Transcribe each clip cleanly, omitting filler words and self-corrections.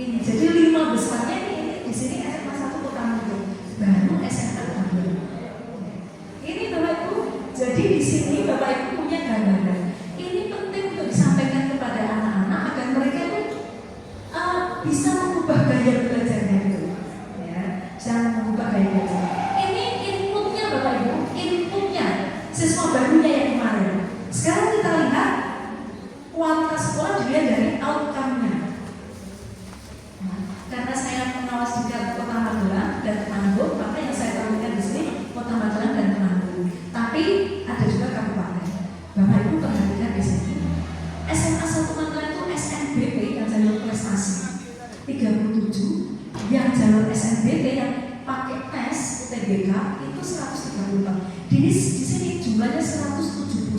Ini jadi 5 besarnya ini di sini SMA 1 Kota Manggung, baru SMA 2. Ini Bapak Ibu, jadi di sini Bapak Ibu punya gambaran. Ini penting untuk disampaikan kepada anak-anak agar mereka itu bisa mengubah gaya belajarnya itu, ya, bisa mengubah gaya belajar. Ini inputnya Bapak Ibu, inputnya siswa barunya yang kemarin. Sekarang kita lihat kualitas sekolah dilihat dari outcome-nya. Karena saya pengawas juga Kota Magelang dan Temanggung, maka yang saya tampilkan di sini Kota Magelang dan Temanggung. Tapi ada juga kabupaten. Bapak Ibu perhatikan di sini. SMA 1 Magelang itu SNBP yang jalur prestasi 37, yang jalur SNBT yang pakai tes UTBK itu 134. Di sini jumlahnya 171.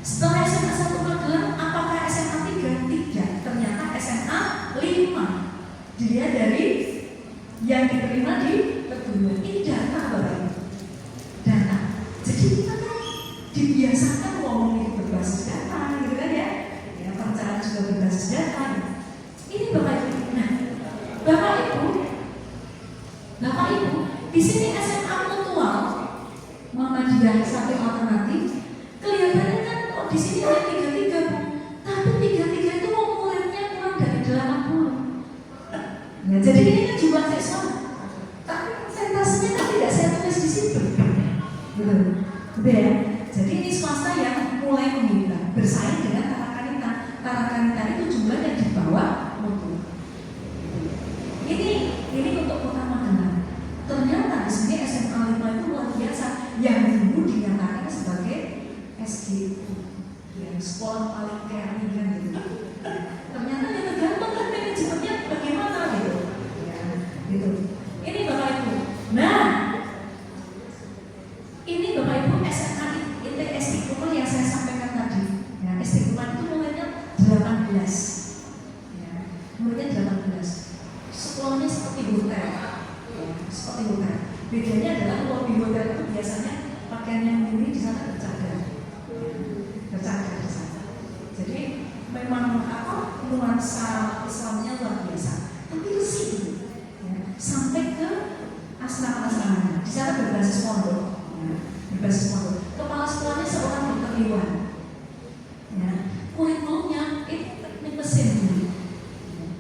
Setelah SMA 1 Magelang, apakah SMA 3? Tidak. Ternyata SMA 5. Dilihat dari yang diterima di perguruan. Ini data Bapak Ibu. Data. Jadi kita kan dibiasakan ngomong itu berbasis data, gitu kan ya? Ya, perencanaan juga berbasis data. Ini Bapak Ibu. Nah, Bapak Ibu, di sini SMA Mutual Muhammadiyah sampai alternatif. Kelihatannya kan kok di sini ada 33, tapi 33 itu muridnya kurang dari 80. Nah, jadi ini kan jumlah siswa, tapi persentasenya kan tidak saya tulis di situ, gitu ya. Jadi ini swasta yang mulai menggila, bersaing dengan Tarakanita. Tarakanita itu jumlahnya di bawah mutu. Ini untuk Kota Magelang. Ternyata di sini SMA 5 itu luar biasa, yang dulu dinyatakan sebagai SDU, yang sekolah paling keren kan gitu. Ternyata ya tergantung kan manajemennya bagaimana gitu. Ya, gitu. Ini Bapak Ibu. Nah, ini Bapak Ibu SMA Istiqomah yang saya sampaikan tadi. Ya, Istiqomah itu muridnya 18. Ya, muridnya 18. Sekolahnya seperti hotel. Ya, seperti hotel. Bedanya adalah kalau di hotel itu biasanya pakaian yang murni di sana bercadar. Bercadar di sana. Jadi memang nuansa Islamnya luar biasa, tapi resik ya, sampai ke asrama-asrama. Di sana berbasis pondok, ya, berbasis pondok. Kepala sekolahnya seorang dokter Iwan. Ya, kurikulumnya itu teknik mesin dulu. Ya.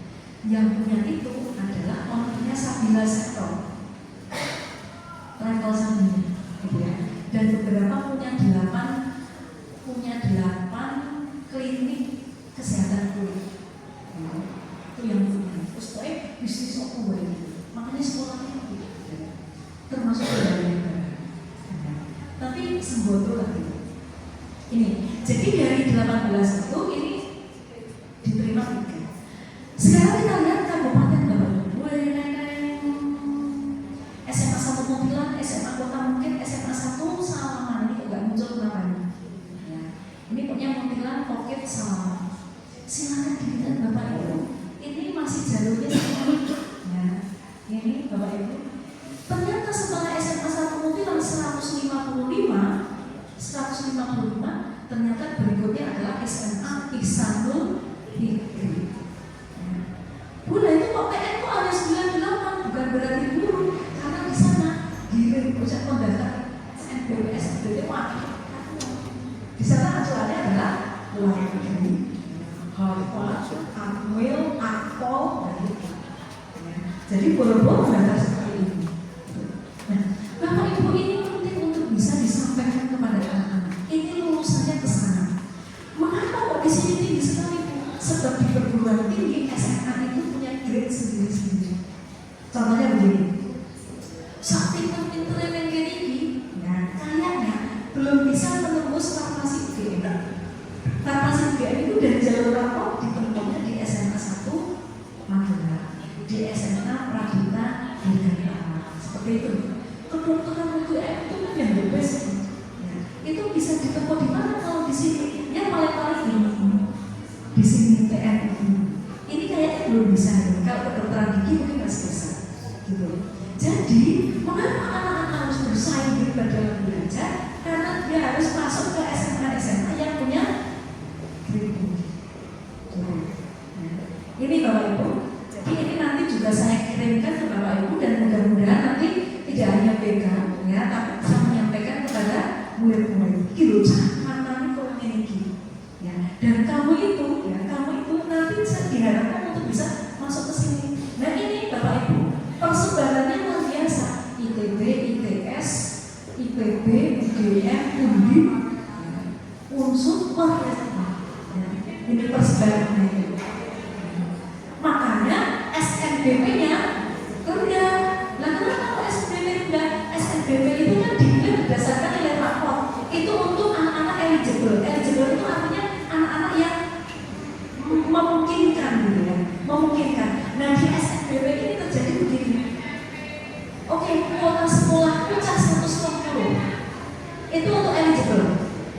Yang punya itu adalah ownernya Sabila Sektor, travel Sabila, gitu ya. Dan beberapa punya 8 klinik kesehatan kulit. Itu yang punya. Terus bisnis aku ini. Makanya sekolahnya itu termasuk dari tapi sembodo lagi. Ini. Jadi dari 18 itu ini diterima 3. Sekarang kita lihat kabupaten Bapak Ibu. SMA 1 Mupilan, SMA Kota Mungkin, SMA 1 Salaman. Ini enggak muncul namanya. Ya. Ini punya Mupilan, Kokit, Salaman. Silakan dilihat Bapak Ibu. Ini masih jalurnya seperti ya. Ini Bapak Ibu. Ternyata setelah SMA 1 Mupilan 155, ternyata berikutnya adalah SMA Ihsanul Fikri. Bunda itu kok PN kok ada 98, bukan berarti buruk, karena di sana di pusat pendaftar SNBPS itu di sana acuannya adalah luar negeri. Harvard, Amwil, Akpol, dan itu. Jadi boro-boro data seperti ini. Nah, Bapak Ibu ini penting untuk bisa disampaikan kepada anak-anak. Ini lulusannya ke sana. Mengapa kok di sini tinggi sekali? Sebab di perguruan tinggi SMA itu punya grade sendiri-sendiri. Contohnya begini. Saat pinter-pinter yang gini, nah kayaknya belum bisa menembus farmasi UGM. Farmasi UGM itu dari jalur rapor ditempuhnya di SMA 1 Magelang, di SMA Pradita Dirgantara, seperti itu. Kedokteran UGM itu kan yang bebas, ya. Itu bisa ditempuh di mana kalau di sini? Yang paling ini di sini TNI. Ini kayaknya belum bisa. Kalau kedokteran gigi mungkin masih bisa, gitu. Jadi mengapa anak-anak harus bersaing dalam belajar? Karena dia harus masuk ke SMA yang punya. Ini Bapak Ibu, murid-murid, gitu jangan kok ini ya. Dan kamu itu nanti diharapkan untuk bisa masuk ke sini. Nah ini Bapak Ibu, persebarannya luar biasa. ITB, ITS, IPB, UGM, UNDI, unsur luar biasa. Ini persebarannya. Makanya SNBP-nya rendah. Nah kenapa SNBP rendah? SNBP itu kan dinilai berdasarkan nilai rapor. Itu untuk anak-anak eligible. Eligible itu artinya anak-anak yang memungkinkan gitu ya, memungkinkan. Nah di SNBP ini terjadi begini. Oke, kuota sekolah pecah 120. Itu untuk eligible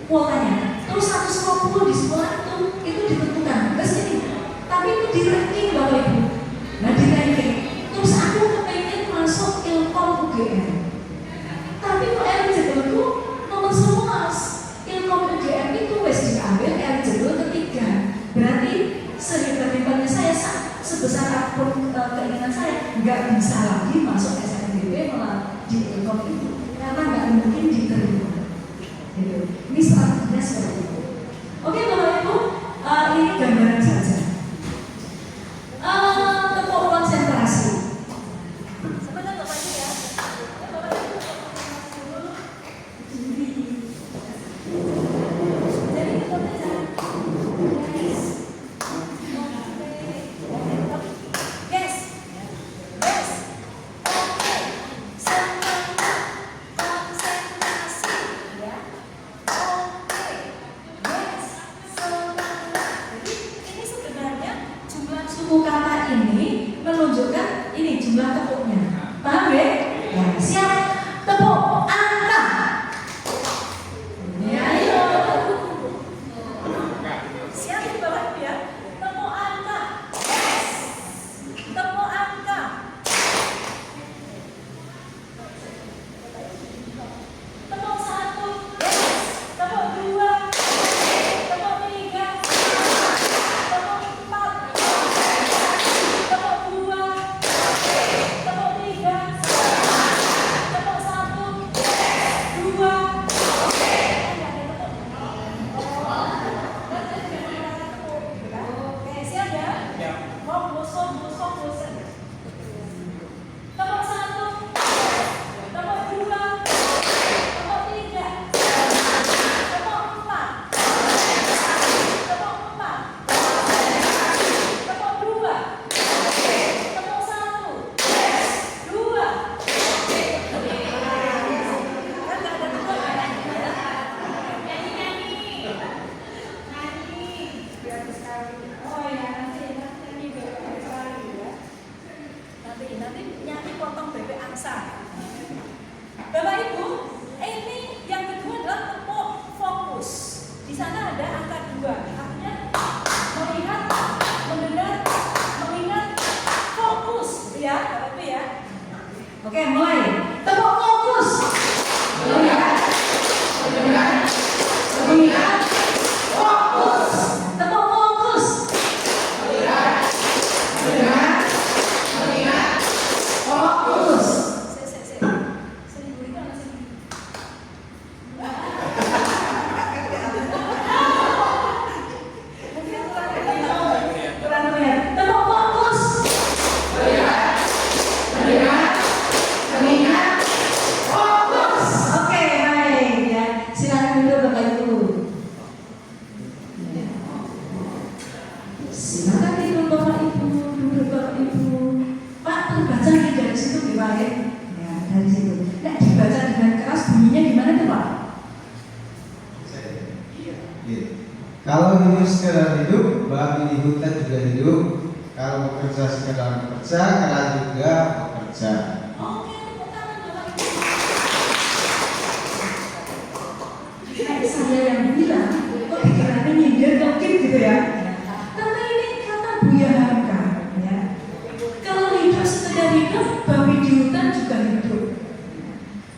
kuotanya. Terus 120 di sekolah itu ditentukan. Terus ini, tapi itu di ranking Bapak Ibu. Nah di ranking. Terus aku kepengen masuk Ilkom UGM. Tapi kok eligible itu nomor 11. Ilkom UGM itu wes diambil eligible ketiga. Berarti sehebat-hebatnya saya sebesar apapun keinginan saya nggak bisa lagi masuk SNBP malah di Ilkom itu karena nggak mungkin diterima. Gitu. Ini strateginya seperti itu. Oke Bapak Ibu, ini gambaran saja. Tepuk konsentrasi. Sebentar Bapak Ibu ya. Jadi kita baca. Yes. Yes. Oke. Semangat. Konsentrasi ya. Oke. Yes. Semangat. Jadi ini sebenarnya jumlah suku kata ini menunjukkan ini jumlah tepuknya. Paham ya? Ya, siap. Tepuk angka. Ya, ayo. Siap Bapak Ibu ya. Tepuk angka. Yes. Tepuk angka. Tepuk 1. Yes. Tepuk 2. Tepuk 3. Tepuk 4. Tepuk 2. Tepuk 3. Tepuk 1. 2. Oke, siap ya? Mau bosan. Tepuk 1. Tepuk 2. Tepuk 3. Tepuk 4. Tepuk 4. Tepuk 2. Tepuk 1. 2. Kan nggak ada tepuk ya? Nyanyi. Biar sekali. Oh ya nanti bebek sekali ya. Nanti nyanyi potong bebek angsa. Bapak Ibu, ini yang kedua adalah tepuk fokus. Di sana ada angka 2. Artinya melihat, mendengar, mengingat, fokus ya, Bapak Ibu ya. Oke, mulai. Tepuk fokus. Melihat, mendengar, mengingat, fokus. Tepuk fokus. Melihat, mendengar, mengingat, fokus. Sini dulu kan sini. Kurang melihat. Tepuk fokus. Melihat, mendengar, mengingat, fokus. Oke, baik ya. Silakan duduk Bapak Ibu. Silakan duduk Bapak Ibu, duduk Bapak Ibu. Pak, terbaca nih dari situ gimana? Ya, dari situ. Nah, dibaca dengan keras bunyinya gimana tuh Pak? Kalau hidup sekedar hidup, babi di hutan juga hidup. Kalau bekerja sekedar bekerja, kera juga bekerja. Oke, tepuk tangan Bapak Ibu. Kayak saya yang bilang, kok pikirannya nyindir mungkin gitu ya. Karena ini kata Buya Hamka ya. Kalau hidup sekedar hidup, babi di hutan juga hidup.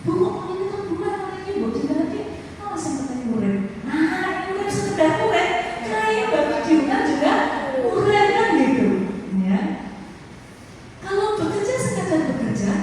Bu, kok ini kan bukan orang ini, Bu, lagi awas yang katanya murid. Nah, ini udah sekedar murid, kayak babi di hutan juga murid kan gitu ya. Kalau bekerja sekadar bekerja,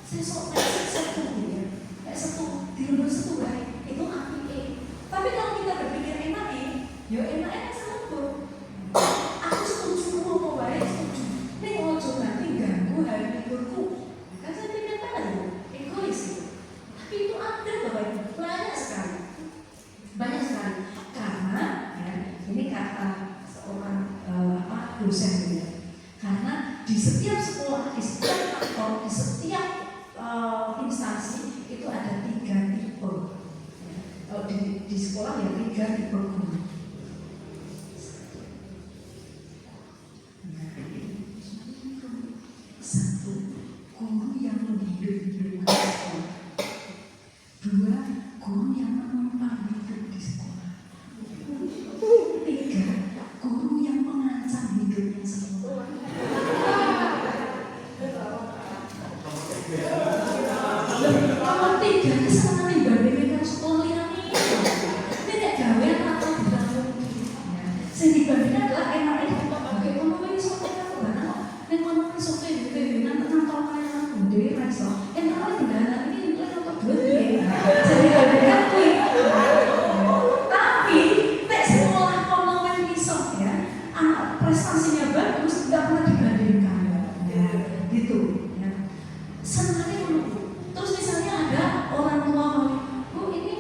sesok setu ya, kayak setu di rumah setu baik itu api. Tapi kalau kita berpikir enak ya enak sama aku setuju mau baik setuju. Nih ojo nanti ganggu hari liburku. Kan sentimental ya, egois. Tapi itu ada Bapak Ibu, banyak sekali. Karena ya, ini kata seorang dosen ya. Karena di setiap sekolah, di setiap kantor, di setiap instansi itu ada 3 tipe. Ya. Kalau di sekolah ya 3 tipe guru. Satu, guru yang menghidupkan sekolah. 2, guru yang menumpang hidup di sekolah. 3, guru yang mengancam hidupnya sekolah. Kalau 3 ini sama dibandingkan sekolah yang ini tidak gawean atau tidak mungkin. Yang dibandingkan adalah enaknya pakai ekonomi soalnya karena ekonomi soalnya itu nanti kalau kalian jadi rasa enaknya kendala ini untuk duit jadi dibandingkan kuih. Tapi nek sekolah ekonomi bisa ya anak prestasinya bagus tidak pernah dibandingkan ya gitu ya. Senangnya terus misalnya ada orang tua Bu ini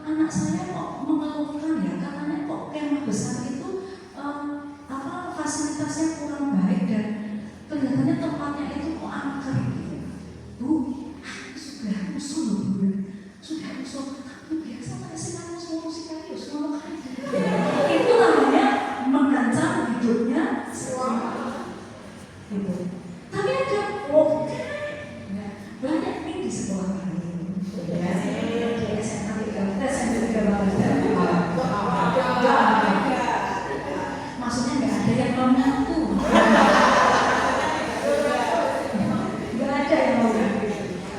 anak saya kok mengeluhkan ya katanya kok kemah besar itu fasilitasnya kurang baik dan kelihatannya tempatnya itu kok angker gitu. Bu, sudah usul loh Bu, sudah usul tapi biasa masih mana solusikan ya semua itu namanya mengancam hidupnya selama gitu. Tapi ada oke banyak nih di sekolah lain ya kayak SMA 3 maksudnya nggak ada yang mau ngaku nggak ada yang mau ngaku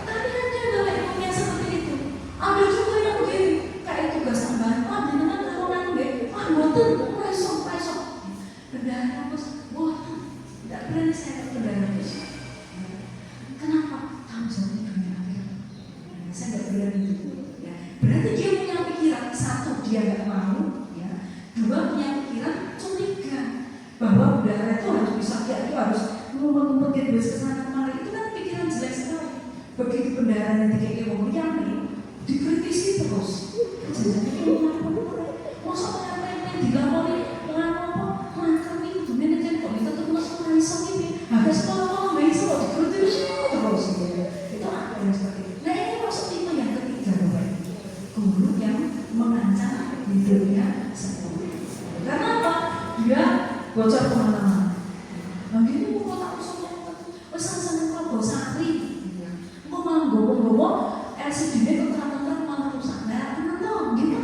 tapi ada Bapak Ibu yang seperti itu. Ada juga yang begini kayak tugas tambahan dengan taruhan boten besok bendahara bos waduh tidak berani saya bendahara bos. Kenapa? Kamu jauh dunia akhirat. Saya nggak berani itu. Ya. Berarti dia punya pikiran satu dia nggak mau, ya. 2 punya pikiran curiga bahwa bendahara itu harus bisa dia itu harus ngumpet-ngumpetin duit kesana kemari itu kan pikiran jelek sekali. Begitu bendahara nanti kayak wong liang nih dikritisi terus. Jadi ini apa? Masa apa yang dilapori langkah itu manajer kok itu terus langsung ini habis kalau bisa dikritisi terus itu apa yang seperti itu. Nah ini maksud tipe yang ketiga Bapak guru yang mengancam hidupnya sekolah. Karena apa? Dia bocor kemana-mana. Begini kok tak usah pesan-pesan kalau santri kok malah gowo-gowo LCD-nya keterang-terang malah rusak. Nah kenapa dong gitu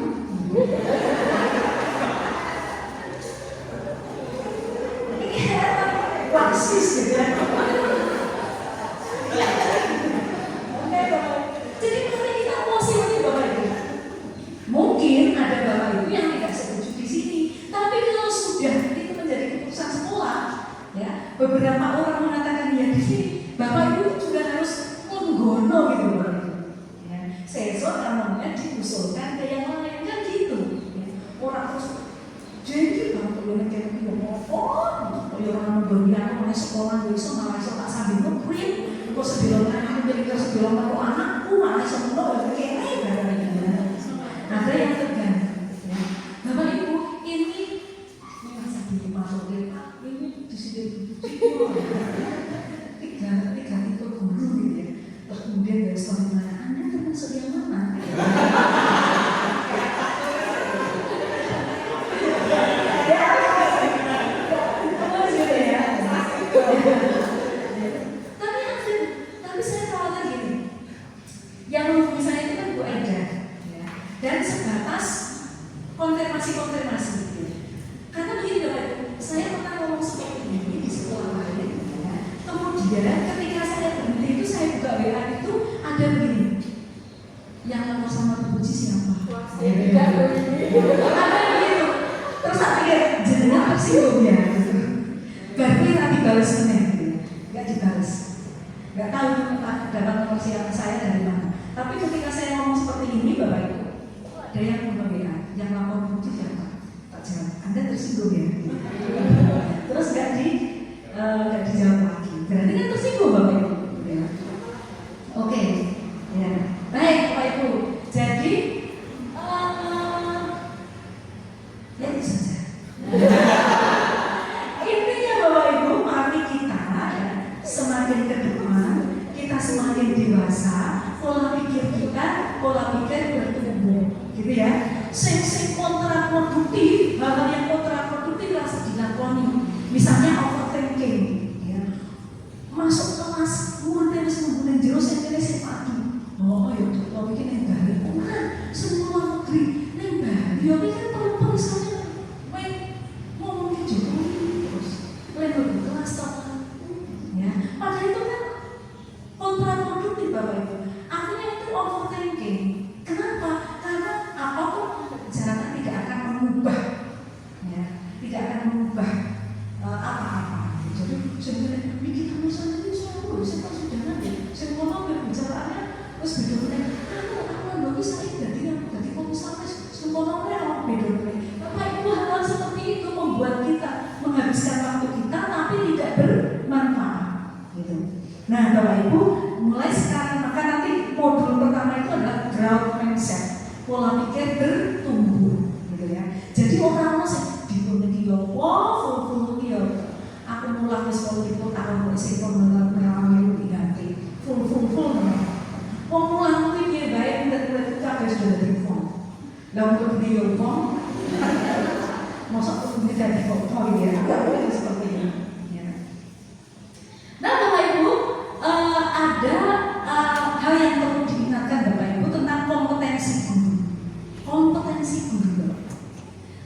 wasis gitu kan. Jadi karena kita emosi ini Bapak Ibu. Mungkin ada Bapak Ibu yang tidak setuju di sini, tapi kalau sudah itu menjadi keputusan sekolah, ya beberapa orang mengatakan ya di sini Bapak Ibu juga harus menggono gitu Bapak Ibu. Ya, sesok namanya diusulkan ke yang lain kan gitu. Ya. Orang terus jadi kalau perlu kayak gitu orang berbiak oleh sekolah besok malah tak sambil ngeprint kok sebelumnya aku jadi sebelum aku anakku malah semua kayak ada yang tegang ya. Bapak Ibu ini masa dimasukin Pak ini di sini tiga itu guru gitu ya. Terus kemudian dari sekolah mana Anda termasuk yang mana? Tapi saya khawatir gini, yang menghubungi saya itu kan Bu Eda, ya. Dan sebatas konfirmasi. Karena begini Bapak Ibu, saya pernah ngomong seperti ini di sekolah lain, ya. Kemudian ketika saya berhenti itu saya buka WA itu ada begini, yang nomor sama terpuji siapa? Ada begitu. Terus saya pikir jenengan tersinggung ya. Berarti tadi balas meneh, nggak dibalas. Nggak tahu dapat nomor saya dari mana. Tapi ketika saya ngomong seperti ini, Bapak Ibu, ada yang WA, yang lapor itu siapa? Tak jawab. Anda tersinggung ya? Terus nggak dijawab lagi. Berarti kan tersinggung Bapak Ibu. Ya. Oke, ya. Baik Bapak Ibu. Jadi ya itu saja. Intinya Bapak Ibu, mari kita semakin ke depan, kita semakin dewasa, pola pikir bertumbuh, gitu ya. Sing kontraproduktif, hal yang kontraproduktif rasa dilakoni. Misalnya overthinking, ya. Masuk kelas, murid harus menggunakan jero sendiri sepatu. Oh ya, coba bikin yang baru. Bukan semua negeri, yang baru. Ya kan perlu misalnya, ngomong ke Jokowi terus, level kelas ya. Padahal itu kan kontraproduktif Bapak Ibu. Akhirnya itu overthinking. Kenapa? Karena apapun pembicarakan tidak akan mengubah, ya, tidak akan mengubah apa-apa. Jadi sebenarnya kita misalnya ini semua sudah nanti semua berbicaraannya terus bedanya. Aku bisa jadi komisaris semua orang bedanya. Bapak Ibu, hal seperti itu membuat kita menghabiskan waktu kita tapi tidak bermanfaat. Gitu. Nah, Bapak Ibu, mulai sekarang maka nanti modul pertama itu adalah growth mindset, pola pikir bertumbuh, gitu ya. Jadi orang masih dipenuhi full aku mulai ke sekolah itu tahun masih mengalami diganti full mulai mungkin dia baik tidak kita sudah dari form, dan untuk dia form, masa aku tidak di form ya, seperti ini. Nah Bapak Ibu, ada hal yang perlu diingatkan Bapak Ibu tentang kompetensi guru,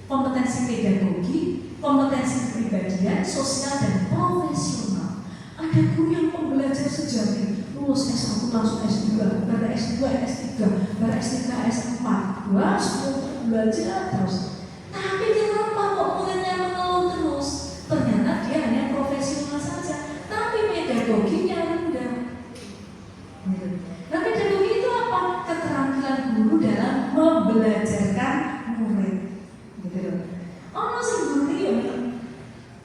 kompetensi pedagogi, kompetensi kepribadian, sosial dan profesional. Ada guru yang pembelajar sejati, lulus S1 langsung S2, baru S2, S3, baru S3, S4, wah sudah belajar terus. Tapi kenapa kok muridnya mengeluh terus? Ternyata dia hanya profesional saja, tapi pedagoginya rendah. Nah, pedagogi itu apa? Keterampilan guru dalam membelajarkan murid. Gitu loh. Oh, masih guru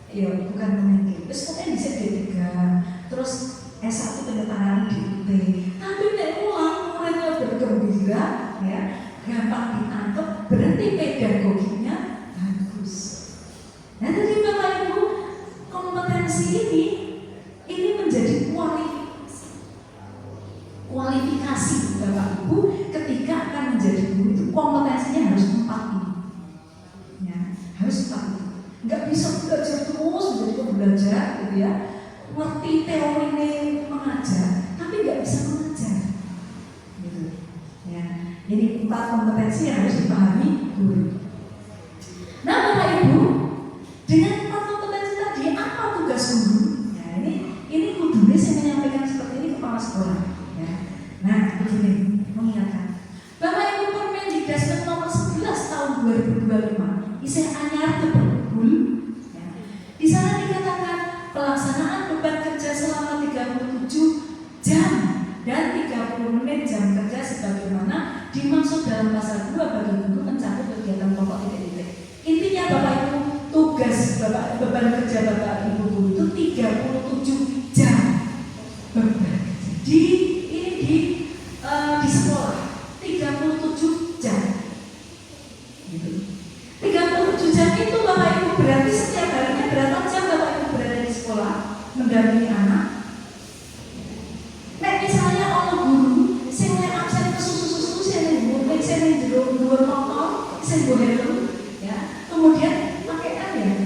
ya bukan memiliki. Terus pokoknya bisa D3, terus S1 penyetaraan di UT. Tapi nek ulang muridnya bergembira, ya, gampang ditangkap, berarti pedagoginya bagus. Nah, tadi Bapak Ibu, kompetensi ini menjadi kualifikasi Bapak Ibu ketika akan menjadi guru itu kompetensinya harus 4 ini. Ya, harus 4 ini. Nggak bisa belajar terus menjadi pembelajar, gitu ya. Ngerti teori ini mengajar, tapi nggak bisa mengajar, gitu. Ya, ini 4 kompetensi yang harus dipahami guru. Nah, Bapak Ibu, dengan 4 kompetensi tadi, apa tugas guru? Ya, ini kudunya saya menyampaikan seperti ini kepala sekolah. Ya. Nah, begini, mengingatkan. Bapak Ibu, Permendikbud nomor 11 tahun 2025, isih anyar terbukul. Ya. Di sana dikatakan pelaksanaan beban kerja selama 37 jam dan 30 menit jam kerja sebagaimana dimaksud dalam pasal 2 bagi guru mencakup kegiatan pokok titik-titik. Intinya Bapak Ibu, tugas beban kerja Bapak Ibu guru itu 37 jam beban. Di sekolah 37 jam. Gitu. 37 jam itu Bapak Ibu berarti setiap harinya berapa jam Bapak Ibu berada di sekolah mendampingi anak? Nek misalnya orang guru sing absen kesusu sing jero dhuwur motor sing go helm, ya. Kemudian pakai aplikasi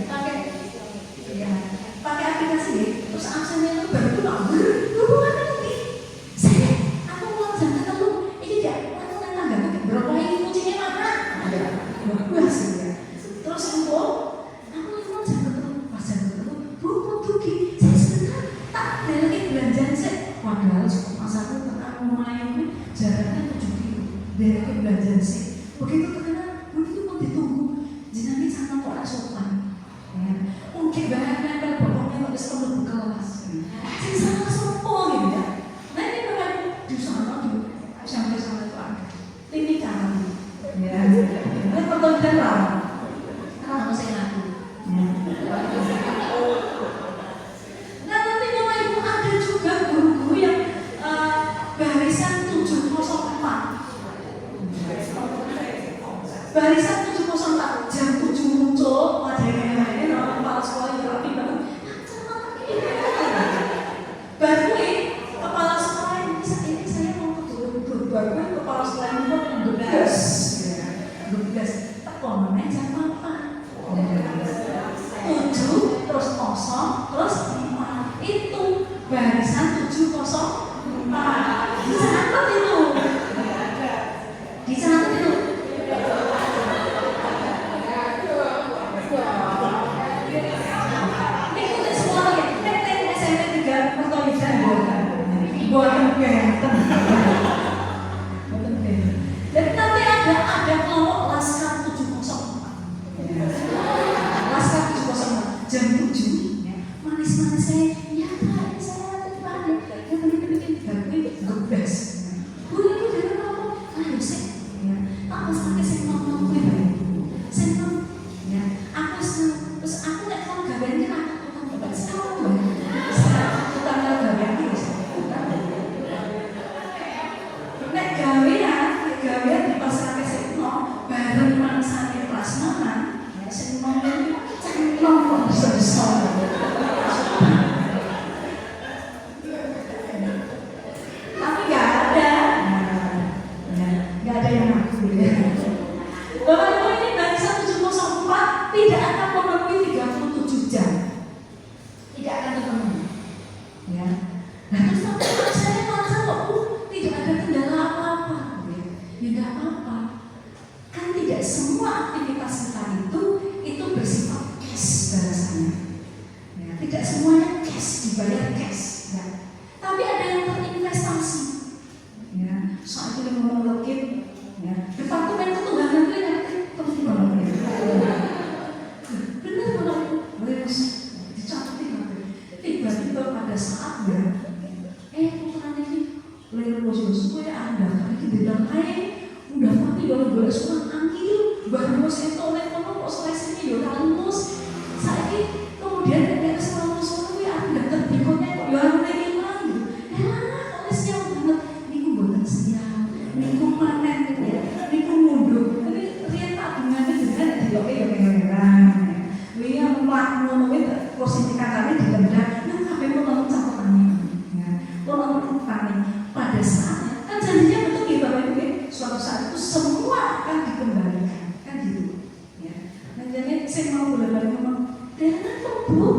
ya. Terus absennya itu baru hubungan nanti. Aku mau jam 3 ini dia aku tangga berapa ini kucingnya mana? Ada. Bagus ya. Terus aku mau jam 3 pas jam 3 pergi saya sebentar tak lagi belanjaan sih. Padahal masaku tengah mulai ini jaraknya 7 kilo dari belanjaan sih. Begitu terkenal begitu mau ditunggu jenengan sama kok sopan. Ya. Mungkin banyak nempel bokongnya kok wis perlu kelas. Sing salah sopo gitu ya. tidak semuanya cash, dibayar cash, ya. Tapi ada yang terinvestasi, ya. Soal itu ngomong login, ya. Departemen Ketunggangan itu yang benar harus dicapatin. Tiba-tiba pada saatnya, putranya ini lewat posisi supaya anda karena kita bilang udah mati kalau boleh surat angkil baru mau seto oleh kono kok selesai ya lulus saya kemudian ada kesalahan suami anda terbikonnya kok ya harus lagi lagi oleh siap banget niku buatan siap niku panen ya niku mundur tapi rian tabungannya dengan diloke ya merah wingi mlaku ngono kuwi posisi kakaknya dilendak nang kabeh mau catatane ya kalau utane pada saatnya kan janjinya betul ya Bapak Ibu, suatu saat itu semua akan dikembalikan kan gitu ya. Nah jadi saya mau bolak-balik ngomong dengan Bu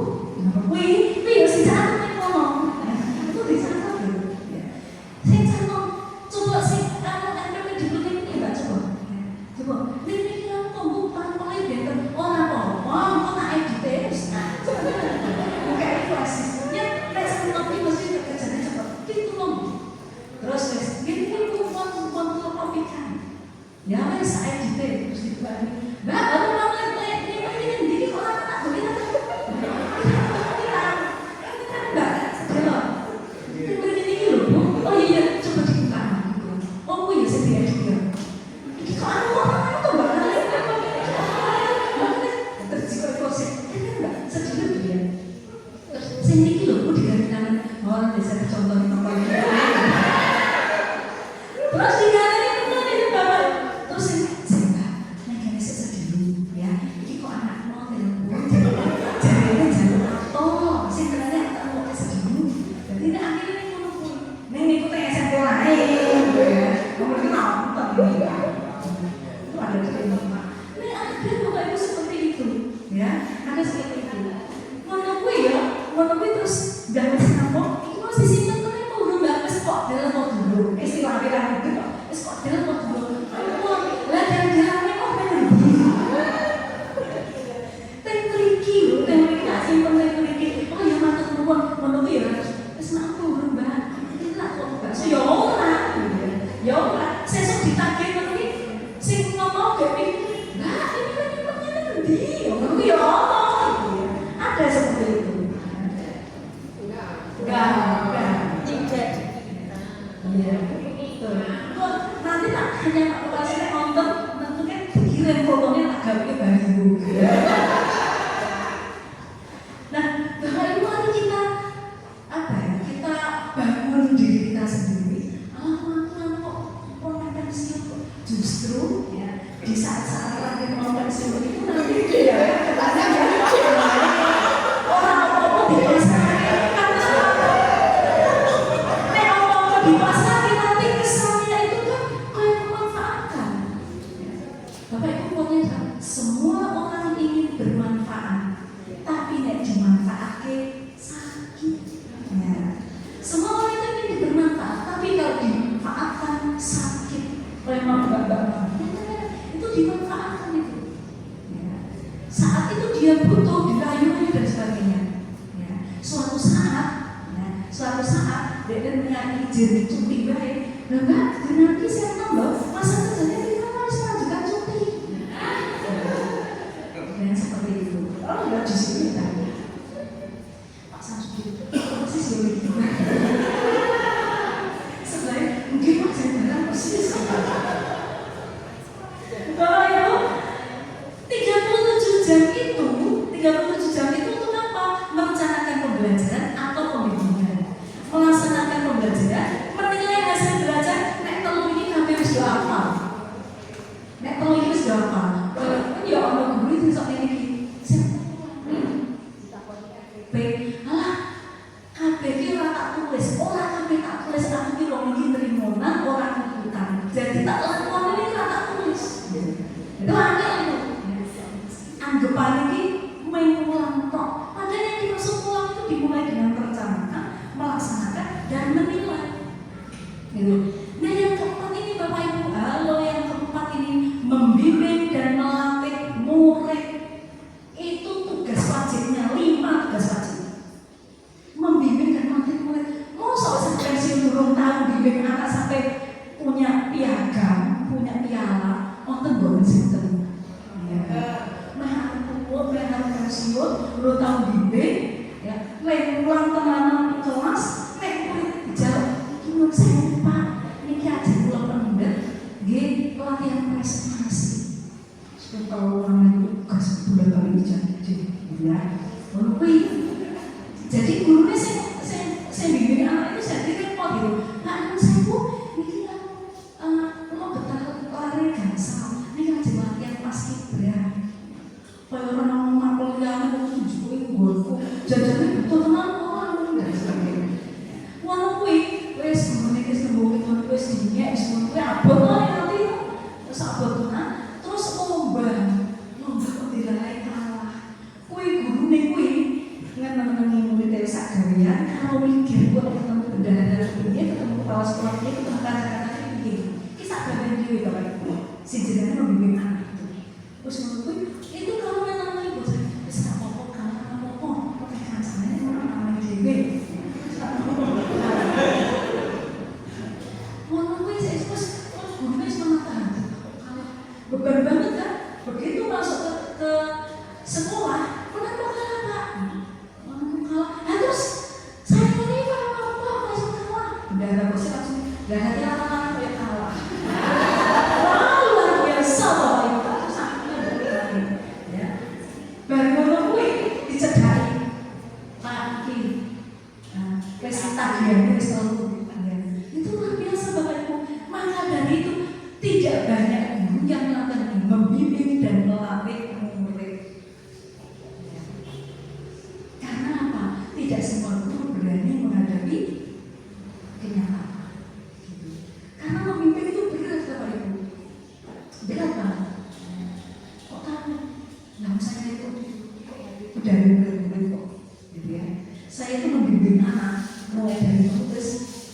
wih ya si catat yang ngomong itu dicatat loh ya. Saya catat coba sih kalau anda menjemput ini Mbak coba ini yang pembukaan paling better orang kok tak edit bukan inflasi ya saya tapi mesti kerjanya cepat itu ngomong terus gini kumpul topik kan ya saya edit terus dibalik mbak baru mau lihat ini orang tak begitu oh iya coba dibuka oh iya saya tidak edit ini kok ada orang itu mbak terjadi proses enggak sedih dia saya ini loh diganti nama orang bisa contoh apa terus diganti itu bapak terus saya nah saya sedih dulu ya ini kok anak mau telepon jadi oh saya ternyata tak mau sedih dulu jadi akhirnya ini ngomong ini aku tanya SMP lain ya ngomong nonton ini itu ada di rumah ini ada bapak ibu seperti itu ya ada seperti itu menunggu terus jangan senang itu harus disimpan tapi kok udah nggak kok dalam waktu dulu istilah bilang gitu kok dalam waktu dulu lah jangan kok benar tekniki nggak simpan tekniki oh ya mantap menunggu ya terus aku berubah ini lah kok nggak so ya orang sesok ditagih menunggu sing ngomong gak pikir nah ini nanti menunggu ya ada seperti itu. Enggak. Iya. Nanti tak hanya Pak Kasih nonton, nanti kan dikirim fotonya tak gawe baru. Nah, Bapak Ibu mari kita kita bangun diri kita sendiri. Aku kok pensiun kok justru ya di saat-saat lagi mau pensiun itu nanti dia orang apa di pasar di pasar nanti kesannya itu kan kayak memanfaatkan. Bapak Ibu pokoknya semua orang ingin bermanfaat, tapi nek dimanfaatkan sakit. Ya. Semua orang itu ingin bermanfaat, tapi kalau dimanfaatkan sakit. Memang bapak itu dimanfaatkan itu. Ya. Saat itu dia butuh dirayu dan sebagainya. Ya. Suatu saat dia punya izin cuti baik, enggak, nanti saya tambah masa kerjanya kita harus lanjutkan cuti. Dan seperti itu. Oh, enggak di sini kan? Pak Samsudin, apa sih sih itu? Sebenarnya mungkin Pak saya bilang persis. Kalau ya, 37 jam itu untuk apa? Merencanakan pembelajaran atau pembimbingan. Melaksanakan pembelajaran, menilai hasil belajar, nek telu ini hampir sudah hafal. Nek telu ini sudah hafal. Ya Allah, guru itu sok ini. Baik, alah, kabeh iki ora tak tulis, ora kabeh tak tulis aku iki wong iki trimo nang ora ngikutan. Jadi tak lakoni iki ora tak tulis. Itu angel itu. Anggapan iki mengulang tok. Padahal yang dimaksud pulang itu dimulai dengan perencanaan, melaksanakan dan menilai. Gitu. Nah yang keempat ini Bapak Ibu, yang keempat ini membimbing dan melatih murid. Itu tugas wajibnya 5 tugas wajib. Saya kalau mikir buat ketemu bendahara dia, ketemu kepala sekolah dia, ketemu kata-kata ini, kisah bagian dewi bapak ibu, si jenengan membimbing anak itu. Terus menurutku itu kalau memang ibu saya, bisa apa-apa kalau apa-apa, oke kan saya orang namanya dewi. Menurutku saya terus gurunya semangat hati. Beban banget kan, begitu masuk ke sekolah, kenapa kalah pak? Nah terus saya ini apa masuk sekolah? Bendahara bosnya langsung gak hati anak kayak kalah. Wah luar biasa bapak ibu, terus akhirnya dari ya. Baru gue dicedai pagi, wes tagihannya wes selalu itu luar biasa bapak ibu. Maka dari itu tidak banyak guru yang melakukan membimbing dan melatih murid. Karena apa? Tidak semua guru berani menghadapi kenyataan. Karena memimpin itu berat Bapak Ibu. Berat banget. Kok tahu? Nah saya itu dari murid-murid kok. Gitu ya. Saya itu membimbing anak mulai dari menulis,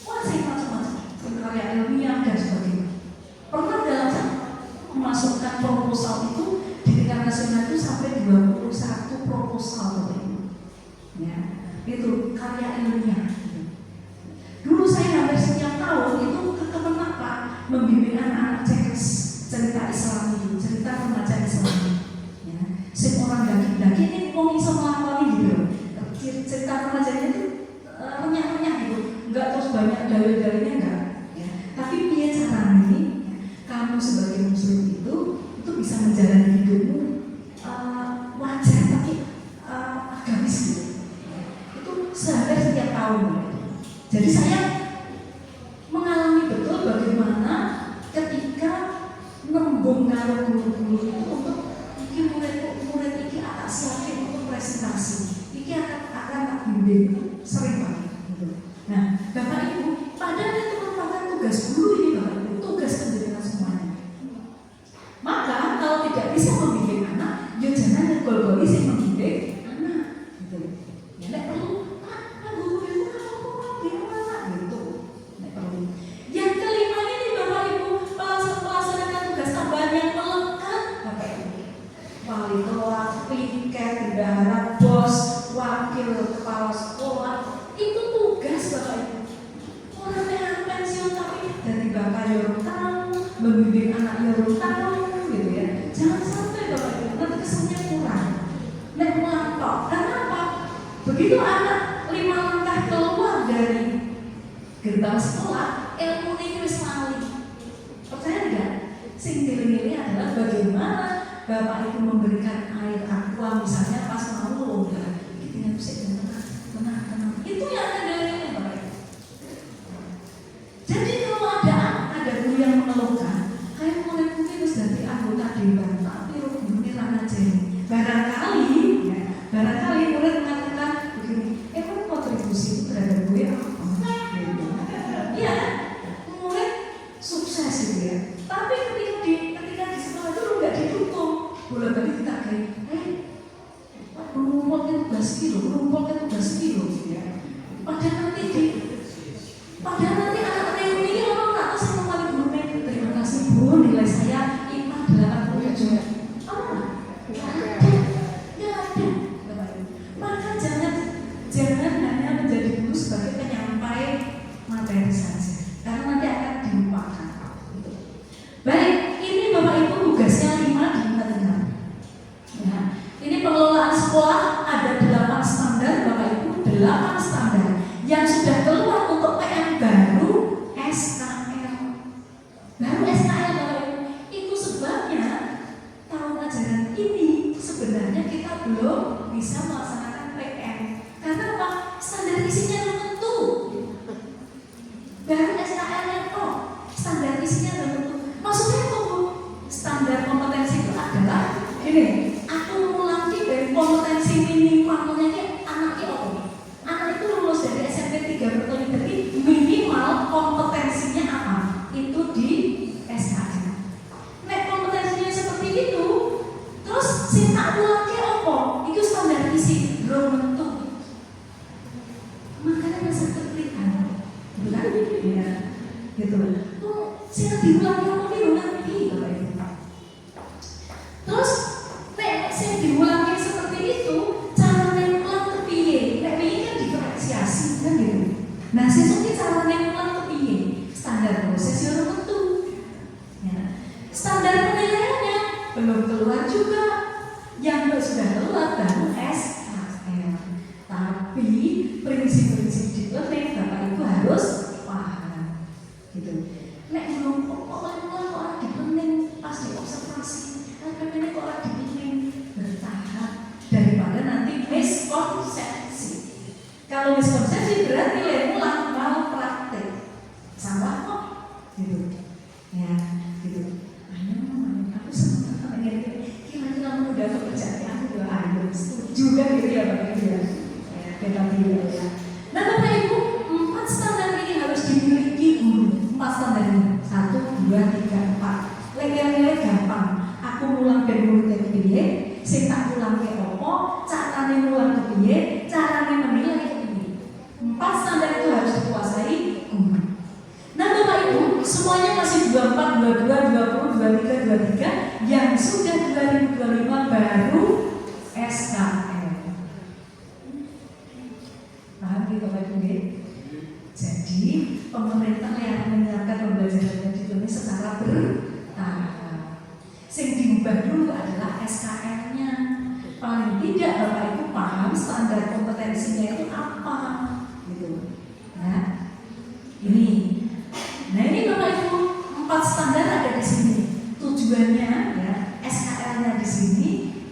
saya macam-macam, karya ilmiah dan sebagainya. Pernah dalam memasukkan proposal itu di tingkat nasional itu sampai 21 proposal Bapak Ibu. Ya, itu karya ilmiah. Dulu saya hampir setiap tahun itu ke Kemenak Pak, membimbing anak-anak CES cerita Islam itu, cerita remaja Islam. Ya, orang daki-daki ini mau bisa melakukan gitu. Cerita remajanya itu renyah-renyah gitu, enggak terus banyak dalil-dalilnya enggak. Ya. Tapi dia cara ini, kamu sebagai muslim itu bisa menjalani hidupmu wajar tapi agamis gitu. Setiap tahun. Jadi saya mengalami betul bagaimana ketika nembung karo guru-guru itu untuk murid ini akan siapin untuk presentasi. Ini akan tak bimbing sering banget. Nah, Bapak Ibu, padahal itu merupakan tugas guru ini Bapak Ibu, tugas pendidikan semuanya. Maka kalau tidak bisa membimbing anak, ya jangan ngegol-goli sih membimbing anak. Gitu. Ya, nek perlu yang kelima ini Bapak Ibu, melaksanakan tugas tambahan yang melekat Bapak Ibu. Wali kelas, piket, bendahara, bos, wakil kepala sekolah, itu tugas Bapak Ibu. Orang yang pensiun tapi dari Bapak Yorum tahu, membimbing anak Yorum tahu, gitu ya. Jangan sampai Bapak Ibu, nanti kesannya kurang. Nek melampau, karena apa? Begitu anak 5 langkah keluar dari gerbang sekolah, ilmu ini wis lali. Percaya tidak? Sing ini adalah bagaimana Bapak Ibu memberikan air aqua misalnya pas mau lomba. Kita bisa tenang. Itu yang ada dari Bapak Ibu. Jadi kalau ada guru yang mengeluhkan, kayak murid mungkin harus dari anggota dewan, tapi ini ranah jari. Barangkali murid mengatakan begini, emang kontribusi terhadap gue apa? Iya, murid sukses gitu ya. Tapi ketika di sekolah itu nggak didukung, boleh balik kita kayak, rumputnya tugas kilo, gitu ya. Padahal nanti anak reuni ini orang nggak tahu sama wali guru terima kasih bu, nilai saya IPA 87. Nggak ada. Maka jangan hanya menjadi guru sebagai penyampai materi saja, karena nanti akan dilupakan. Baik, ini Bapak Ibu tugasnya 5 diingat-ingat. Ya, ini pengelolaan sekolah ada 8 standar Bapak Ibu, 8 standar yang sudah keluar untuk PN baru SKL. Baru SKL Bapak Ibu. Itu sebabnya tahun ajaran ini sebenarnya kita belum bisa melaksanakan PN. Karena apa? Standar isinya belum tentu. Baru SKL yang standar isinya belum tentu. Maksudnya apa Bu? Standar kompetensi itu adalah ini, aku mengulangi dari kompetensi minimalnya ini anaknya apa? Anak itu gitu. Oh, saya diulangi apa nih nanti, Bapak Ibu. Terus, saya diulangi seperti itu, caranya ulang ke piye? Piye kan diferensiasi kan gitu. Nah, sesungguhnya caranya ulang ke piye? Standar proses yang tentu. Ya. Standar penilaiannya belum keluar juga. Yang sudah keluar baru SKM. Tapi prinsip-prinsip di learning Bapak Ibu harus paham. Gitu. Nek belum kok orang dipending pas diobservasi, ini kok orang dipending bertahap daripada nanti miskonsepsi. Kalau miskonsepsi berarti ulang mal praktek. Salah kok, gitu. Ya, gitu. Aku senang kira-kira mudah pekerjaan aku juga ayo setuju kan gitu ya Bapak Ibu ya. Kita tidak ya. Nah Bapak Ibu, 4 standar ini harus dimiliki guru. 4 standar ini, 1, 2, 3, 4. Nilai gampang. Aku mulang dari mulut ke piye, sing tak ulang ke opo, carane mulang ke piye, carane menilai ke piye. 4 standar itu harus dikuasai guru. Nah Bapak Ibu, semuanya masih 24, 22, 20, 23, 23 yang sudah 2025 baru SKM. Paham gitu Bapak Ibu? Jadi pemerintah yang menyiapkan pembelajaran digital ini secara bertahap. Yang diubah dulu adalah SKM-nya. Paling tidak Bapak Ibu paham standar kompetensinya itu apa, gitu. Nah, ini. Nah ini Bapak Ibu, 4 standar ada di sini. Tujuannya ya, SKL-nya di sini,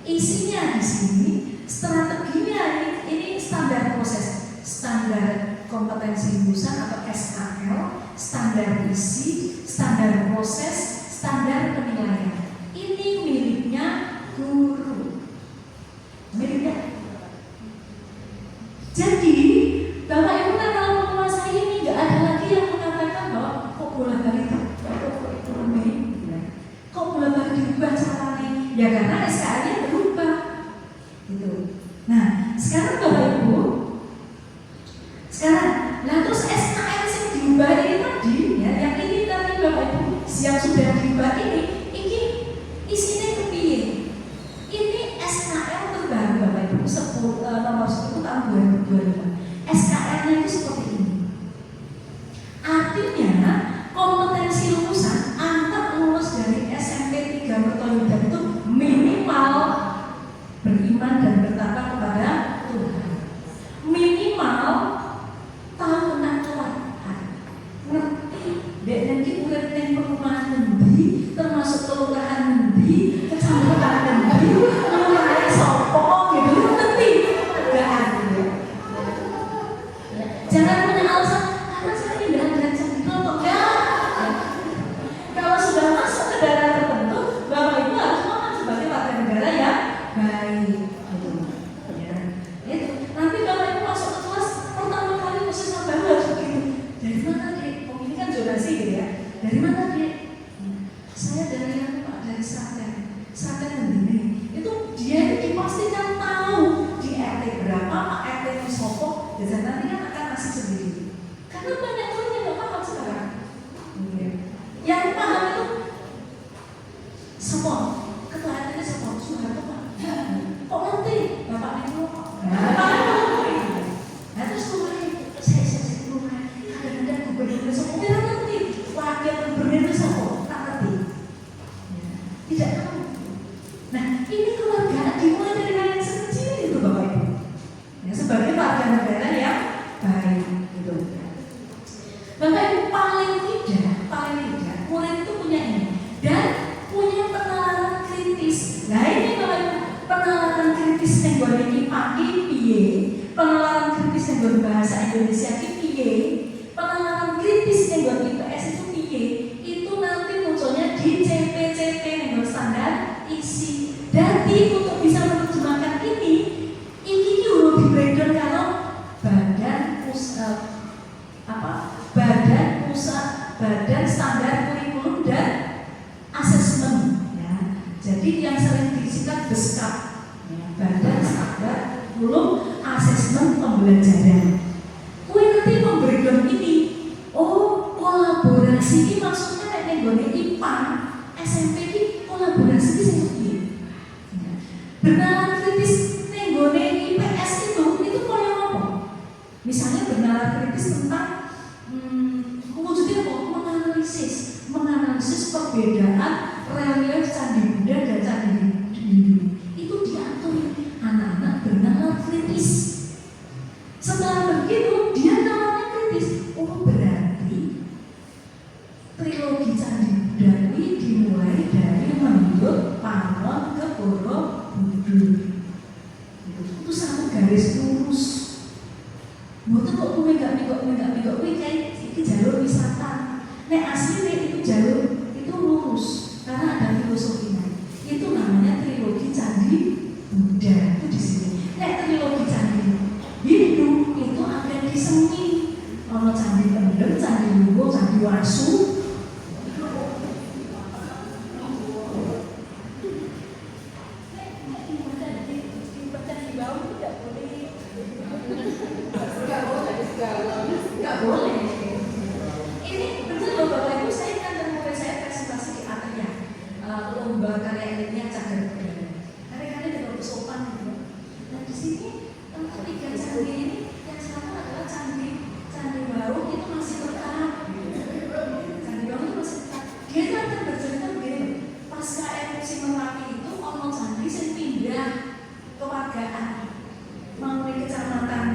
isinya di sini, strateginya ini standar proses, standar kompetensi lulusan atau SKL, standar isi, standar proses, standar penilaian. Ini miliknya guru. Miliknya. Jadi Bapak Ibu kan kalau menguasai ini nggak ada lagi yang mengatakan bahwa kok bola balik kok bola balik diubah caranya? Ya karena SKL-nya berubah, gitu. Nah sekarang Bapak Ibu, nah terus SKL yang diubah ini tadi, ya yang ini tadi Bapak Ibu, yang sudah diubah ini isinya kepiye? Ini SKL terbaru Bapak Ibu, nomor 10 tahun 2025. SKL-nya itu seperti ini. Artinya kompetensi lulusan antar lulus dari SMP 3 Mertoyudan itu minimal beriman dan bertakwa kepada Tuhan. Minimal tahu tentang Tuhan. Ngerti dek nanti urip ning perumahan endi, termasuk kelurahan endi, kecamatan endi, lurah sapa gitu ngerti. Enggak ada. Jangan punya alasan karena saya tidak ada cerita atau enggak. Kalau sudah masuk ke daerah tertentu, Bapak Ibu harus makan sebagai warga negara yang baik. Ya. Itu. Nanti Bapak Ibu masuk ke kelas pertama kali khususnya baru harus begitu. Dari mana Dek? Oh ini kan zonasi gitu ya. Dari mana Dek? Saya dari Pak, dari Sragen sendiri. Itu dia itu dipastikan tahu di RT berapa, Pak RT di Sopo, dan nanti kan akan kasih sendiri. Karena banyak orang yang nggak paham sekarang. Yang paham itu semua ketua RT semua sudah Pak. Kok ngerti? Bapak itu kok. Nah terus kemarin saya kemarin kadang-kadang gubernur semua tidak ngerti. Wakil gubernur semua tak ngerti. Tidak tahu. Nah ini keluarga dimulai dari hal yang sekecil itu Bapak Ibu. Ya, sebagai warga negara yang baik gitu. Bapak Ibu paling tidak murid itu punya ini dan punya penalaran kritis. Nah ini Bapak Ibu, penalaran kritis yang gue IPA piye, penalaran kritis yang gue bahasa Indonesia piye, penalaran kritis yang gue IPS itu piye, itu nanti munculnya di CPCP yang standar isi. Jadi untuk bisa menerjemahkan ini udah di breakdown kalau badan standar kurikulum dan asesmen ya. Jadi yang sering disingkat BESKAP ya, badan standar kurikulum asesmen pembelajaran. Kue nanti membreakdown ini, oh kolaborasi Misalnya bernalar kritis tentang mewujudnya apa? Menganalisis perbedaan relief Candi Buddha dan Candi Hindu. Itu diatur anak-anak bernalar kritis. Setelah begitu dia nalarnya kritis. Oh berarti trilogi Candi Buddha ini dimulai dari menurut Pangong ke Borobudur. Itu satu garis lurus. Mboten kok minggat-minggat iki jalur wisata. Nek asline itu jalur itu lurus karena ada filosofinya. Itu namanya trilogi Candi Buddha itu di sini. Nek trilogi Candi Hindu itu ada di seni. Ono Candi Pendem, Candi Luwo, Candi Wasu. Nggak boleh. Ini betul loh Bapak Ibu, saya kan dan mulai saya presentasi di Atria lomba karya ilmiah cagar budaya. Karya-karya di bagus sopan gitu. Nah di sini tiga candi ini yang satu adalah candi baru itu masih tetap. Candi baru itu masih tetap. Dia kan bercerita begini. Pasca erupsi Merapi itu ono candi yang pindah kewargaan. Mau di kecamatan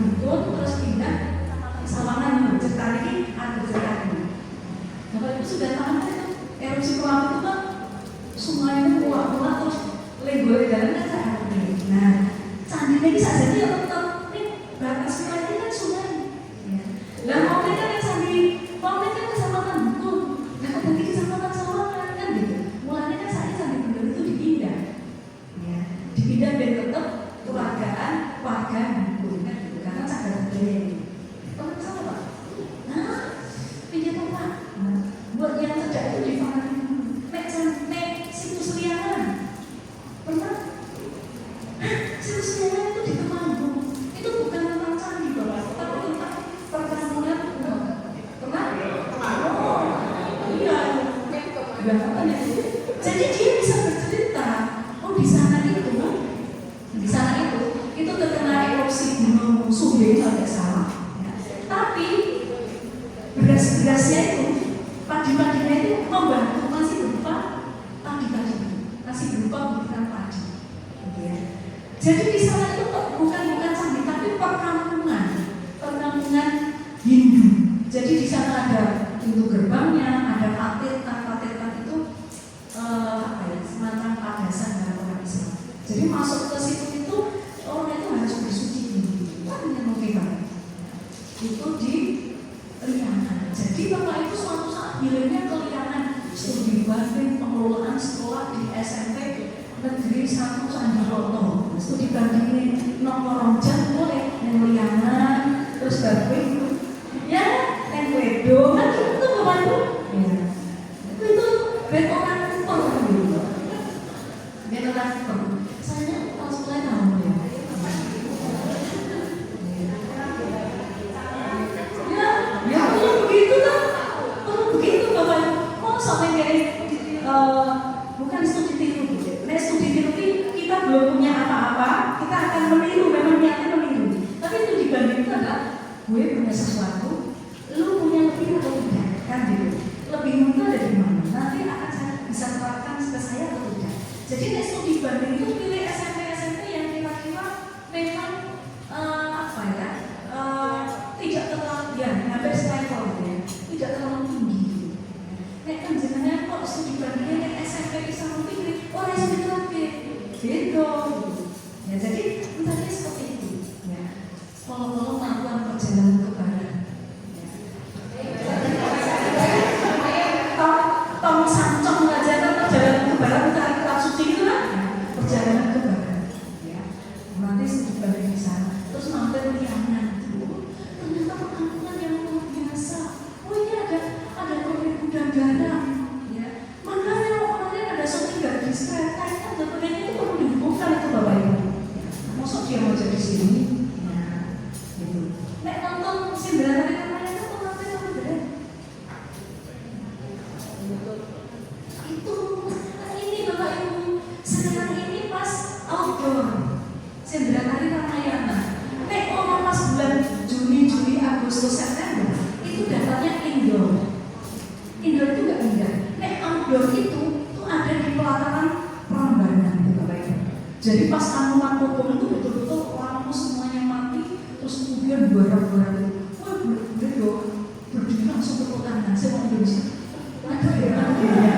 Dukun terus pindah Sawangan. Cerita ini ada cerita ini. Bapak Ibu sudah tahu itu erupsi Merapi itu kan sungainya kuat-kuat terus lenggol jalannya ke air. Nah, candi ini saja dia tetap ini batas wilayahnya kan sungai. Ya. Lah mau kan yang candi, mau kan kecamatan Dukun. Nah, kembali kecamatan Sawangan kan gitu. Mulanya kan saya candi bener itu dipindah. Ya, dipindah biar tetap kewargaan warga Dukun kan gitu. Karena cagar budaya ini. Pernah kesana Pak? Nah, pindah tempat. Nah, buat yang cerdas itu di mana? Nek situs liangan. Pernah? Situs liangan itu di Temanggung. Itu bukan tentang candi Bapak, tapi tentang perkampungan. Pernah? Oh, iya. Bahkan ya. Jadi dia bisa bercerita. Oh di sana itu terkena erupsi Gunung Sumbing kalau tidak salah. Ya. Tapi beras-berasnya itu, padi-padinya itu membantu masih berupa padi-padi, masih berupa butiran padi. Ya. Jadi di sana itu bukan candi, tapi perkampungan Hindu. Jadi di sana ada pintu gerbangnya, ada patet itu semacam padasan dalam orang Islam. Jadi masuk ke situ itu orang itu harus bersuci dulu. Kan yang oke banget. Itu di Liangan. Jadi Bapak Ibu suatu saat bilangnya ke Liangan, studi banding pengelolaan sekolah di SMP Negeri 1 Sandiroto. Studi bandingin nomor jam boleh yang Liangan, terus banding ya, yang Wedo, kan gitu Bapak Ibu. Ya. Itu bekoran dulu. Bekoran saya pas mulai tahu ya. Ya kalau begitu kan, kalau begitu Bapak Ibu, mau sampai kayak bukan studi tiru. Nah studi tiru kita belum punya apa-apa, kita akan meniru, memang niatnya meniru. Tapi itu dibandingkan adalah gue punya sesuatu, lu punya lebih atau tidak, kan gitu. Lebih itu ada di mana? Nanti akan saya bisa terapkan ke saya atau tidak. Jadi nek studi banding itu pilih SMP yang kira-kira memang tidak terlalu ya hampir selevel ya, tidak terlalu tinggi. Nek kan jenengan kok studi bandingnya nek SMP bisa pilih orang yang terakhir beda. Ya jadi entahnya seperti itu. Ya. Kalau melakukan perjalanan ke barat. Tong sancong mengajarkan perjalanan ke barat mencari kitab suci itu kan perjalanan ke barat ya. Nanti sedikit balik di sana terus mampir Liangan. Ternyata perkampungan yang luar biasa. Oh ini ada kulit gudang garam ya. Makanya kemarin ada syuting gadis kereta itu sebetulnya itu perlu dihubungkan itu Bapak Ibu. Jadi pas anuman hukum itu betul-betul orang semuanya mati, terus kemudian barang-barang itu, wah beliau berdiri langsung tepuk tangan, saya mau Indonesia. Ada ya,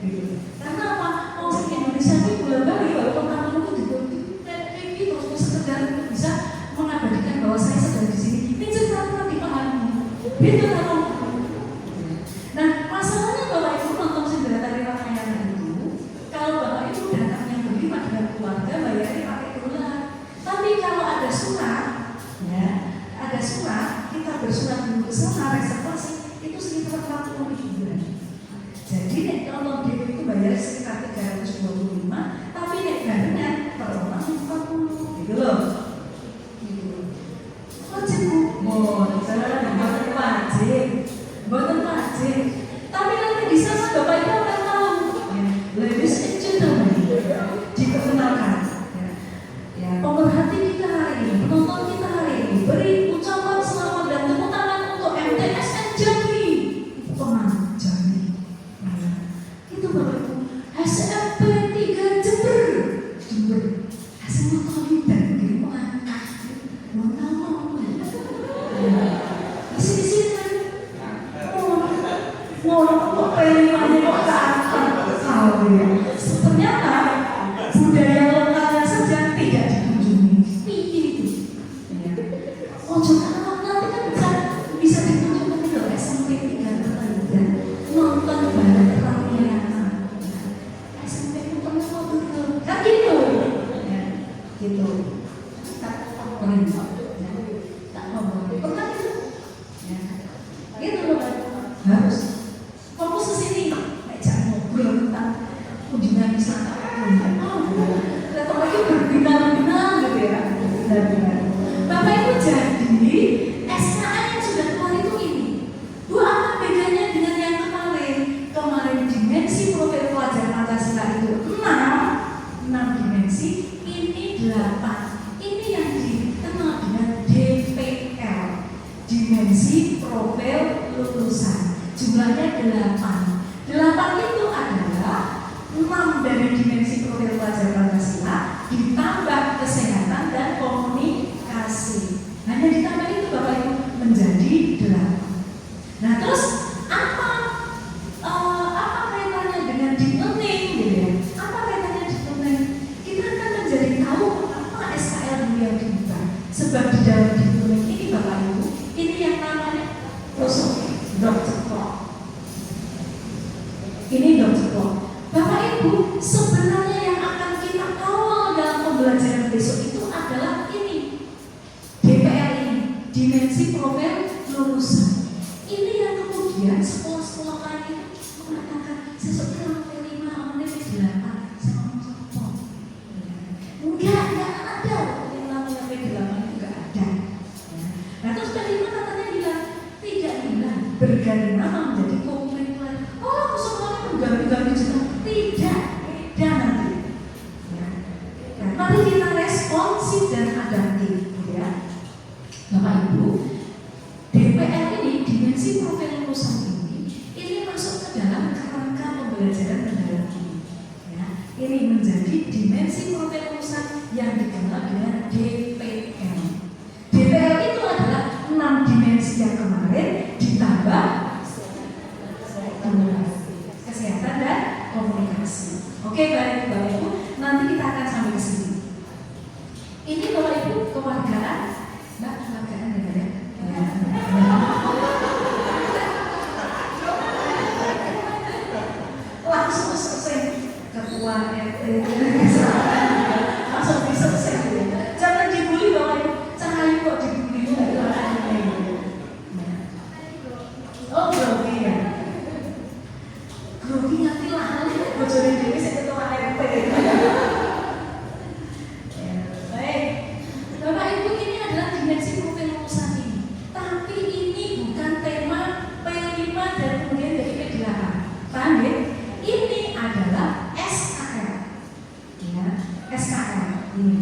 gitu. Karena apa? Oh Indonesia ini bulan-balik kalau pengalaman itu dipolitik terus sekedar bisa mengabadikan bahwa saya sedang di sini. Ini cerita di pengalaman. Itu kan. Nah masalahnya Bapak Ibu nonton Cinderella Tari Ramayana itu, kalau Bapak Ibu datang yang berlima dengan keluarga bayarnya pakai dolar. Tapi kalau ada surat, ya ada surat, kita bersurat dulu ke sana reservasi itu sekitar 40.000. Jadi nek kalau DP itu bayar sekitar 325, tapi nek barengan per orang 40, gitu loh. Gitu. Wajib bukan wajib. Tapi nanti di sana Bapak Ibu akan tahu, ladies and gentlemen, diperkenalkan. Ya, pemerhati kita hari ini, penonton kita hari ini, beri ucapan selamat dan tepuk tangan untuk MTSN Jambi. Penang Jambi. Itu Bapak Ibu, SMP 3 Jember. SMP Kalidan, gitu mengangkat. Mau tahu di sini kan. Mau kok pelimanya kok tahu ya. Ternyata budaya lokalnya saja tidak dikunjungi. Piye itu? Oh jangan nanti kan bisa ditunjukkan itu SMP 3 Kalidan nonton bareng Ramayana. SMP itu pernah betul kan gitu, ya, gitu. Tak ngomongin, tak ngomongin. Pernah gitu, ya, gitu loh. Harus fokus ke sini, nggak jangan ngobrol tentang kunjungan wisata. Datang lagi berbina-bina gitu ya, benar-benar. Bapak Ibu jadi SKN yang sudah keluar itu ini. Bu apa bedanya dengan yang kemarin? Kemarin dimensi profil pelajar Pancasila itu 6 dimensi, ini 8. Ini yang dikenal dengan DPL, dimensi profil lulusan. Jumlahnya 8. 8 itu adalah 6 dari dimensi profil pelajar Pancasila ditambah kesehatan dan komunikasi. Hanya ditambah itu Bapak Ibu menjadi 8. Nah terus apa kaitannya dengan deep learning gitu ya? Apa kaitannya deep learning? Kita akan menjadi tahu apa SKL yang dibuka. Sebab di dalam deep learning ini Bapak Ibu, ini yang namanya filosofi Dr. Clock. Ini Dr. Clock. Bapak Ibu, sebenarnya yang akan kita kawal dalam pembelajaran besok itu adalah ini DPL ini, dimensi profil lulusan. Ini yang kemudian sekolah-sekolah lain mengatakan sesuatu yang 5, menit 8, sama contoh. Enggak ada yang namanya P8 itu enggak ada. Nah terus P5 katanya bilang tidak bilang berganti nama menjadi kurikuler. Oh semuanya mengganti-ganti jenis. Tidak, beda nanti. Ya. Nah, mari kita responsif dan adaptif, ya. Bapak Ibu, DPL ini dimensi profil lulusan ini masuk ke dalam kerangka pembelajaran mendalam ini. Ya. Ini menjadi dimensi profil lulusan yang dikenal dengan DPL. DPL itu adalah 6 dimensi yang kemarin ditambah kesehatan dan komunikasi. Oke, baik Bapak Ibu, nanti kita akan sampai ke sini. Ini Bapak Ibu kewargaan, Mbak kewargaan ya. Langsung selesai ketua RT, langsung selesai. Jangan dibully Bapak Ibu, Cahayu kok dibully Oh, grogi ya. Grogi ngerti lah, bocorin diri saya ketua RT. Baik, Bapak Ibu ini adalah dimensi profil lulusan ini. Tapi ini bukan tema P5 dan kemudian dari P8. Paham ya? Ini adalah SKL. Ya, SKL ini.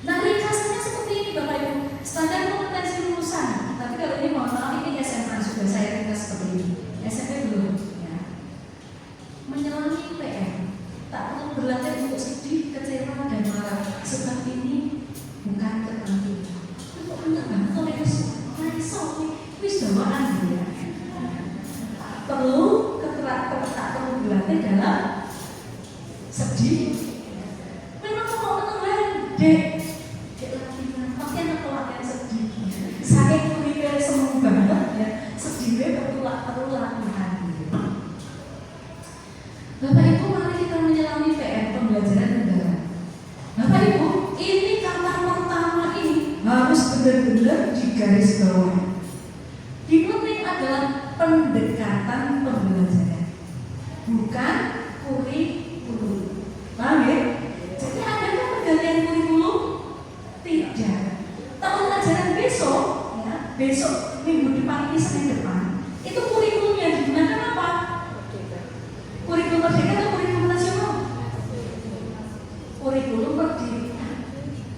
Nah, ringkasannya seperti ini Bapak Ibu. Standar kompetensi lulusan. Tapi kalau ini mohon maaf ini SMA sudah saya ringkas seperti ini. SMP belum. Ya. Menyelangi PM. Tak perlu berlatih untuk bawaan dia. Perlu perlu berlatih dalam sedih. Memang mau menang dek lagi pasti anak latihan sedih. Saya kuliah semua banget ya, sedihnya perlu latihan. Bapak Ibu, mari kita menyelami PR pembelajaran negara. Bapak Ibu, ini kata pertama ini harus benar-benar digarisbawahi. Dipenting adalah pendekatan pembelajaran, bukan kurikulum. Paham ya? Jadi adakah pergantian kurikulum? Tidak. Tahun ajaran besok, ya, besok minggu depan ini Senin depan, itu kurikulumnya digunakan apa? Kurikulum merdeka atau kurikulum nasional? Kurikulum merdeka.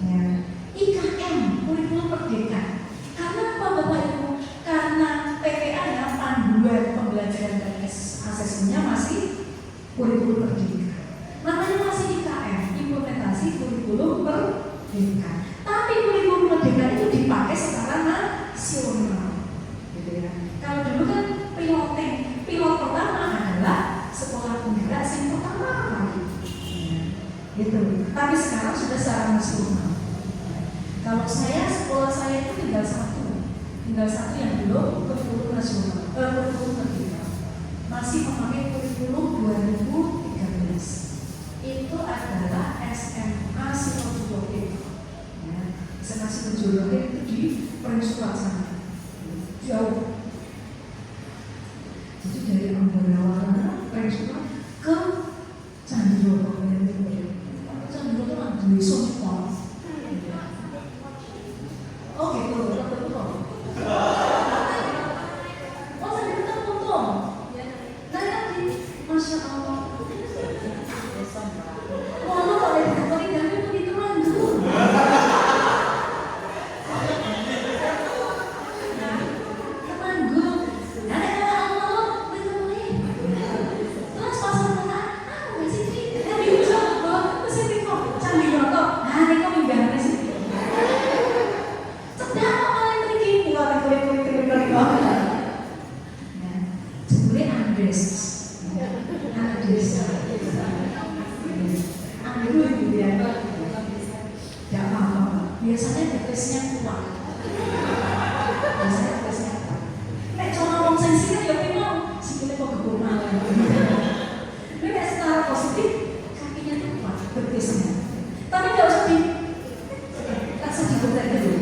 Ya. IKM, kurikulum merdeka. Karena apa Bapak Ibu? Karena PPA-nya, panduan pembelajaran dan asesmennya masih kurikulum merdeka. Namanya masih IKM, implementasi kurikulum merdeka. Tapi kurikulum merdeka itu dipakai secara nasional. Gitu ya. Kalau dulu kan pilot pertama adalah sekolah penggerak yang pertama kali. Gitu. Tapi sekarang sudah secara nasional. Kalau sekolah saya itu tinggal satu yang belum kurikulum nasional, kurikulum merdeka. Masih memakai kurikulum 2013. Itu adalah SMA Sidoarjo. Ya, SMA Sidoarjo itu di Perinsulat sana. Jauh. Jadi dari Ambarawa, Perinsulat ke Candiroto. Candiroto kan di Sumsel. Oke, betul. Oh, saya ketemu tuh. Nah, tadi, Masya Allah. Walau kalau yang kemarin kami itu dulu. Temanggung. Ada Allah, betul nih. Terus pasal tengah, nggak sih? Yang diucap, mesin itu, Candiroto. Nah, ini kok minggat sih. Sedang apa yang begini? Kalau kulit. Sebenarnya Andes. Dulu ya, tidak apa-apa. Biasanya depresnya kuat. Nek cuma ngomong sensitif ya memang sikilnya kok gebur malah. Ini nek secara positif kakinya tuh kuat, depresnya. Tapi nggak usah rasa dibentak dulu.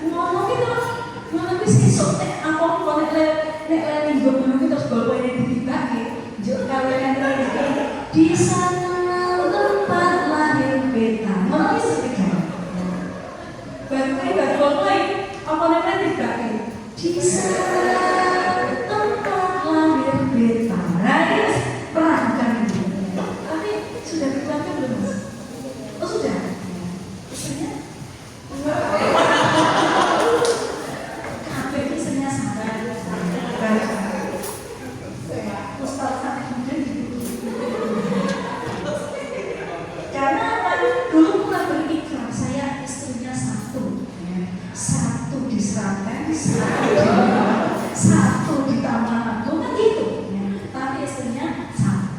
Ngomong itu esok apa nek minggu menunggu terus bawa ini dibagi. Kalau yang di sana tempat lahir beta, mungkin seperti baru apa namanya dibagi. Di sana tempat lahir beta, harus perangkan itu. Tapi sudah diperangkan belum mas? Oh sudah. Maksudnya? Karena apa? Dulu pernah berikrar, saya istrinya satu di Serapen, satu di Taman Agung, kan gitu. Tapi istrinya satu.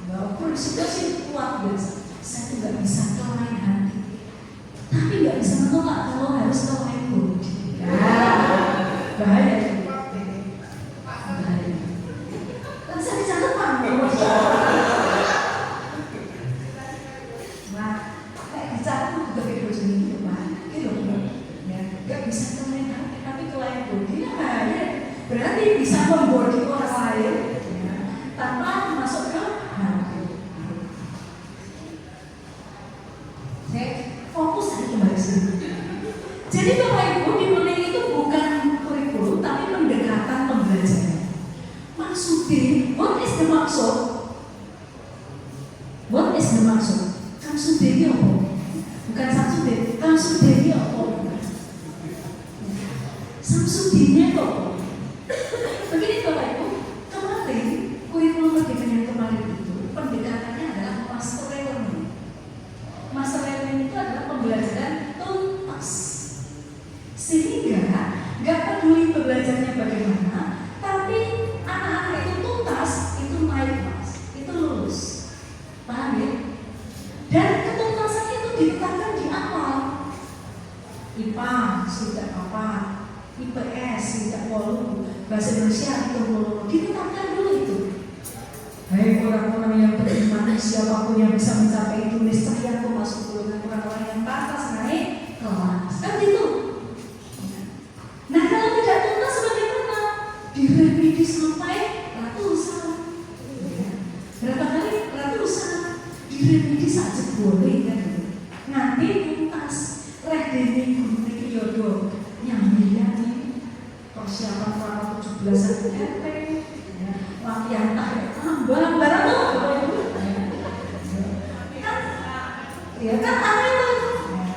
Walaupun sudah sih kuat biasa, saya tuh nggak bisa kelain hati. Tapi nggak bisa menolak kalau harus kelain budi. Bahaya. Saya dicatat Pak. Nah, kayak dicatat itu juga kayak bojone gitu Pak. Gitu ya, nggak bisa kelain hati, tapi kelain budi ya bahaya. Berarti bisa membodi orang lain ya, tanpa masuk ke hati. Saya fokus tadi kembali sini. Jadi Bapak Ibu, dimulai itu bukan kurikulum tapi pendekatan pembelajaran. Maksudnya, what is the maksud? What is the maksud? Maksudnya apa? Bukan maksudnya, maksudnya apa? Maksudnya apa? Begini Bapak Ibu, kemarin kurikulum merdeka yang kemarin itu pendekatannya adalah master learning. Master learning sudah apa, IPS sudah 8, bahasa Indonesia itu 8, ditetapkan dulu itu. Hai orang-orang yang beriman, siapapun yang bisa mencapai itu niscaya aku masuk golongan orang-orang yang pantas naik kelas. Kan gitu. Nah kalau tidak tuntas bagaimana? Direvisi sampai ratusan. Berapa kali ratusan? Direvisi saja boleh kan? Nanti tuntas. Dene guru Yodo yang nih persiapan para 17-an RT, latihan tambah barang ya kan aneh tuh.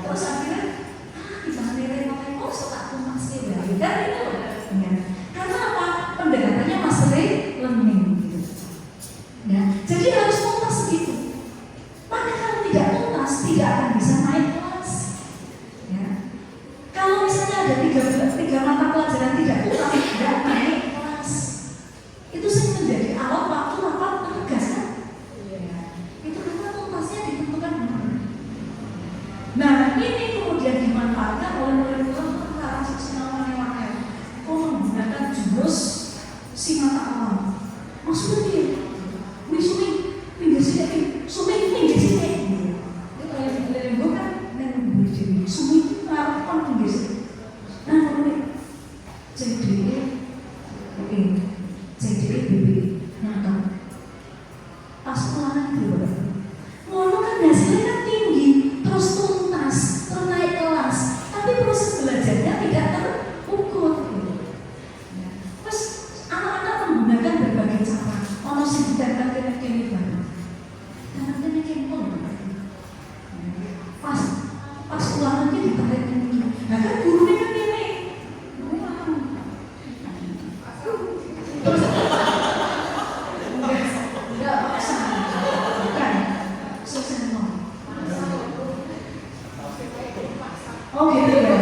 Terus akhirnya gimana nih kok tak tuntas ya kan itu ya. Karena apa? Pendekatannya masalah learning gitu. Ya, jadi harus tuntas gitu. Maka kalau tidak tuntas tidak akan bisa naik kelas. Ya. Kalau misalnya ada 3 mata pelajaran tidak tuntas, tidak naik kelas. Itu sih menjadi awal waktu rapat petugas kan? Ya. Itu karena tuntasnya ditentukan benar. Nah ini kemudian dimanfaatkan oleh murid-murid perkara seksinawan yang lain. Menggunakan jurus si mata awal. Maksudnya dia, sumi pinggir sini, sumi pinggir sini. Itu yang gue kan yang berdiri. Sumi itu kan pinggir sini. Nah kalau CDE, oke, CDE BB, nah pas ulangan dulu. Ngono kan hasilnya kan tinggi, terus tuntas, terus naik kelas, tapi proses belajarnya tidak terukur. Terus anak-anak menggunakan berbagai cara. Ono sing ditempel kene baru. Karena kene pun. Pas ulangannya ditarik ini. Nah kan gurunya kan kene. Terus enggak paksa. Bukan. Sukses no. Oh gitu ya.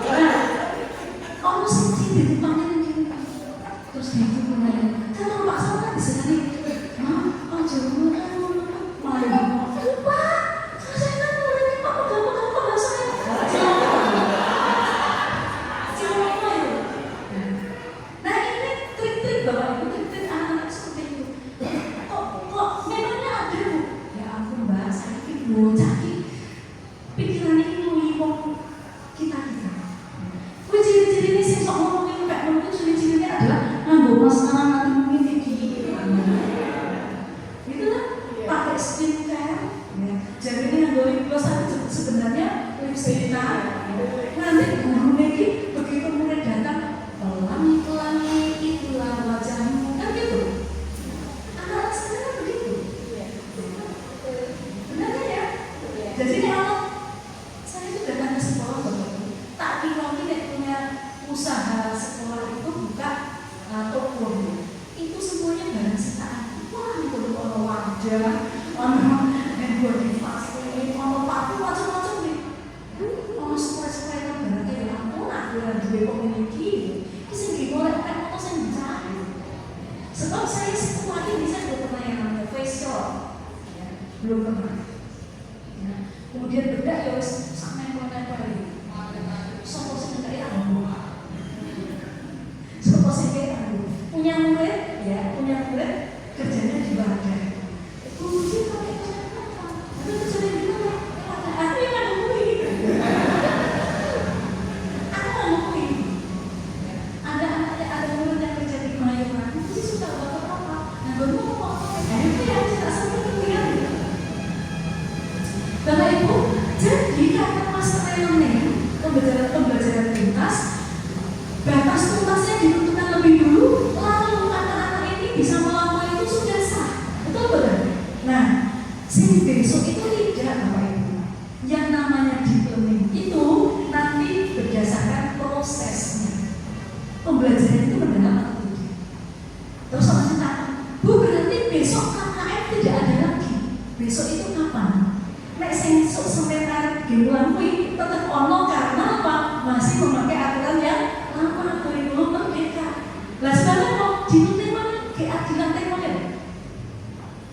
Nah, ono sing ditempel kene. Terus gitu mulai. Kalau Pak Sama di sini, oh jauh malah lupa. Saya kan mulai Pak gampang bahasa saya. Nah ini trik-trik Bapak Ibu, trik-trik anak-anak seperti itu. Kok memangnya ada Bu? Ya ampun Mbak, saya ini bocah pikiran ini ngiwong kita. Ciri-ciri ini sih sok ngomongin kayak mungkin ciri-cirinya adalah nganggo masalah nanti mungkin gigi gitu kan pakai skincare ya. Jadi ini nganggo lip gloss sebenarnya lipstick nanti guru lagi begitu mulai datang pelangi-pelangi itulah wajahmu kan gitu. Anak-anak sebenarnya begitu benar kan ya? Jadi kalau saya itu datang ke sekolah tak kira-kira punya usaha sekolah itu buka toko itu semuanya barang sitaan. Wah itu ono wadah, ono body plastik, ono paku macam-macam nih. Ono spray-spray kan barangnya ya ampun aku yang duwe kommuniki. Ini sing digolek kan foto sing dicari. Sebab saya setelah ini saya belum pernah yang namanya facial, ya, belum pernah. Ya. Kemudian bedak ya wis sampe nempel. Sopo sing kaya aku. Sopo sing kaya aku. Punya murid kerjanya di badai. Uji pakai apa? Tapi kerjanya di mana? Aku yang ngomongin. Aku ngomongin. Ada murid yang kerja di Kemayoran. Itu sih suka bapak apa? Nah baru ngomong. Itu yang tidak seperti itu. Bapak Ibu, jadi karena masalah learning pembelajaran tuntas, batas tuntasnya ditentukan lebih dulu, lalu anak-anak ini bisa melakukan itu sudah sah, betul betul. Nah, sing besok itu tidak Bapak Ibu. Yang namanya deep learning itu nanti berdasarkan prosesnya. Pembelajaran itu mendalam atau tidak. Terus orang tanya, Bu berarti besok KKN tidak ada lagi. Besok itu kapan? Nek sing sampai tarik gemulan kuwi tetap ono karena apa? Masih memakai aturan yang lama kurikulum merdeka. Lah sekarang kok dituntut mana keadilan teknologi?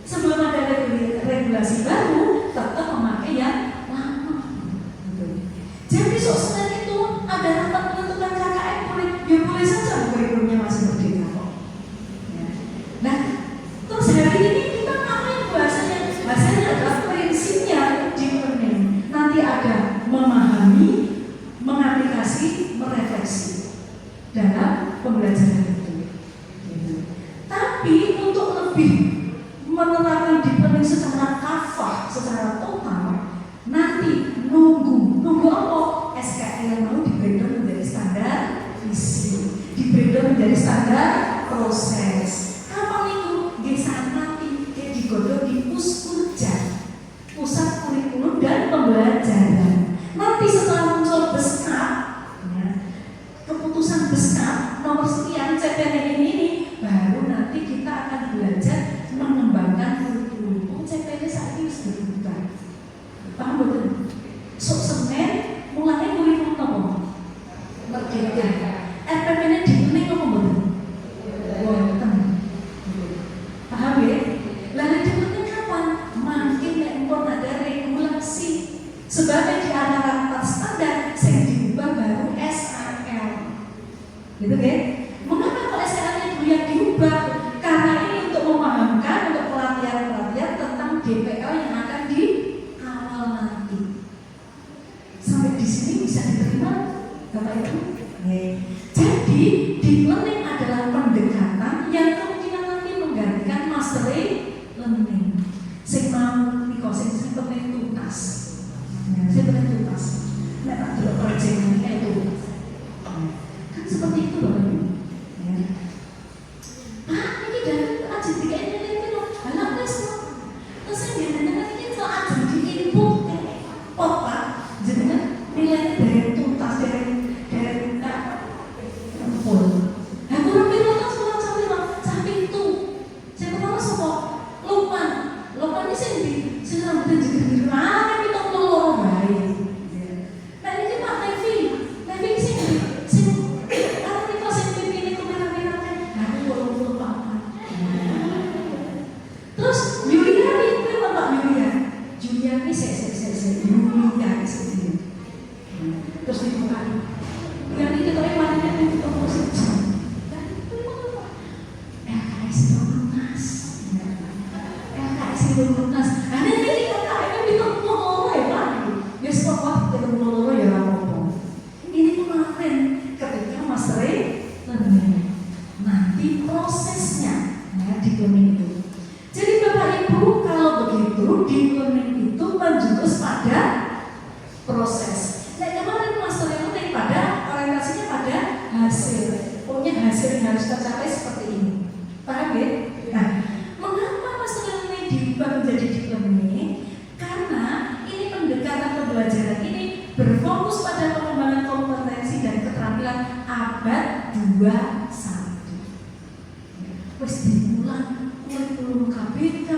Sebelum ada regulasi baru tetap memakai yang lama. Jadi menerapkan deep learning secara kafah, secara total, nanti nunggu apa? SKL yang mau di-breakdown menjadi standar visi, di-breakdown menjadi standar proses. Kapan itu? Saat nanti dia digodok di Puskurja, Pusat Kurikulum dan Pembelajaran. Nanti setelah muncul BESNAP, ya, keputusan BESNAP nomor sekian CPNS ini, baru nanti kita akan belajar mengembangkan kurikulum. CPNS saat ini sudah berubah. Paham betul? Sok Senin mulai kurikulum apa? Merdeka. RPP-nya diuning apa betul? Wonten. Paham ya? Lalu diuning kapan? Makin impor ada regulasi. Sebagai di antara 4 standar yang diubah baru SAL. Gitu kan? Mengapa kok SAL-nya dulu yang diubah? Karena ini untuk memahamkan, untuk pelatihan-pelatihan tentang DPL yang akan di awal nanti. Sampai di sini bisa diterima, Bapak Ibu? Jadi, deep learning adalah pendekatan yang kemungkinan nanti menggantikan mastery learning. Sing mau niko sing penting tuntas. Saya penting tuntas. Nek tak delok perjanjian itu. Kan seperti itu Bapak Ibu. Ya. Ini dari aja tiga ini loh. Anak tes loh. Terus saya jenengan ini soal aja di input Pak. Jenengan nilainya dari tuntas dari full. Aku rapi nonton sekolah sampai itu. Saya pertama sopo Lukman. Lukman ini sing rambutnya jigir-jigir. Kita loro bae. Nah ini Pak Nevi sing karena kita sing pimpin itu merah-merah kan. Aku bolong-bolong Pak. Terus Yulia ini Pak Yulia. Yulia ini saya Yulia ini. Terus dibuka. Yang itu tadi wanita itu oposisi. LKS lunas. LKS lunas. Ada ini kakak itu ngomong ya Pak. Ya stop kita ngomong ya apa. Ini kemarin ketika mastery learning. Nanti prosesnya ya di learning itu. Jadi Bapak Ibu kalau begitu di learning itu menjurus pada proses. Nah kemarin mastery learning pada orientasinya pada hasil. Pokoknya hasil yang harus tercapai seperti ini. Paham ya? Nah, mengapa mastery learning diubah menjadi deep learning? Karena ini pendekatan pembelajaran ini berfokus pada pengembangan kompetensi dan keterampilan abad 21. Wes diulang kurikulum KPK,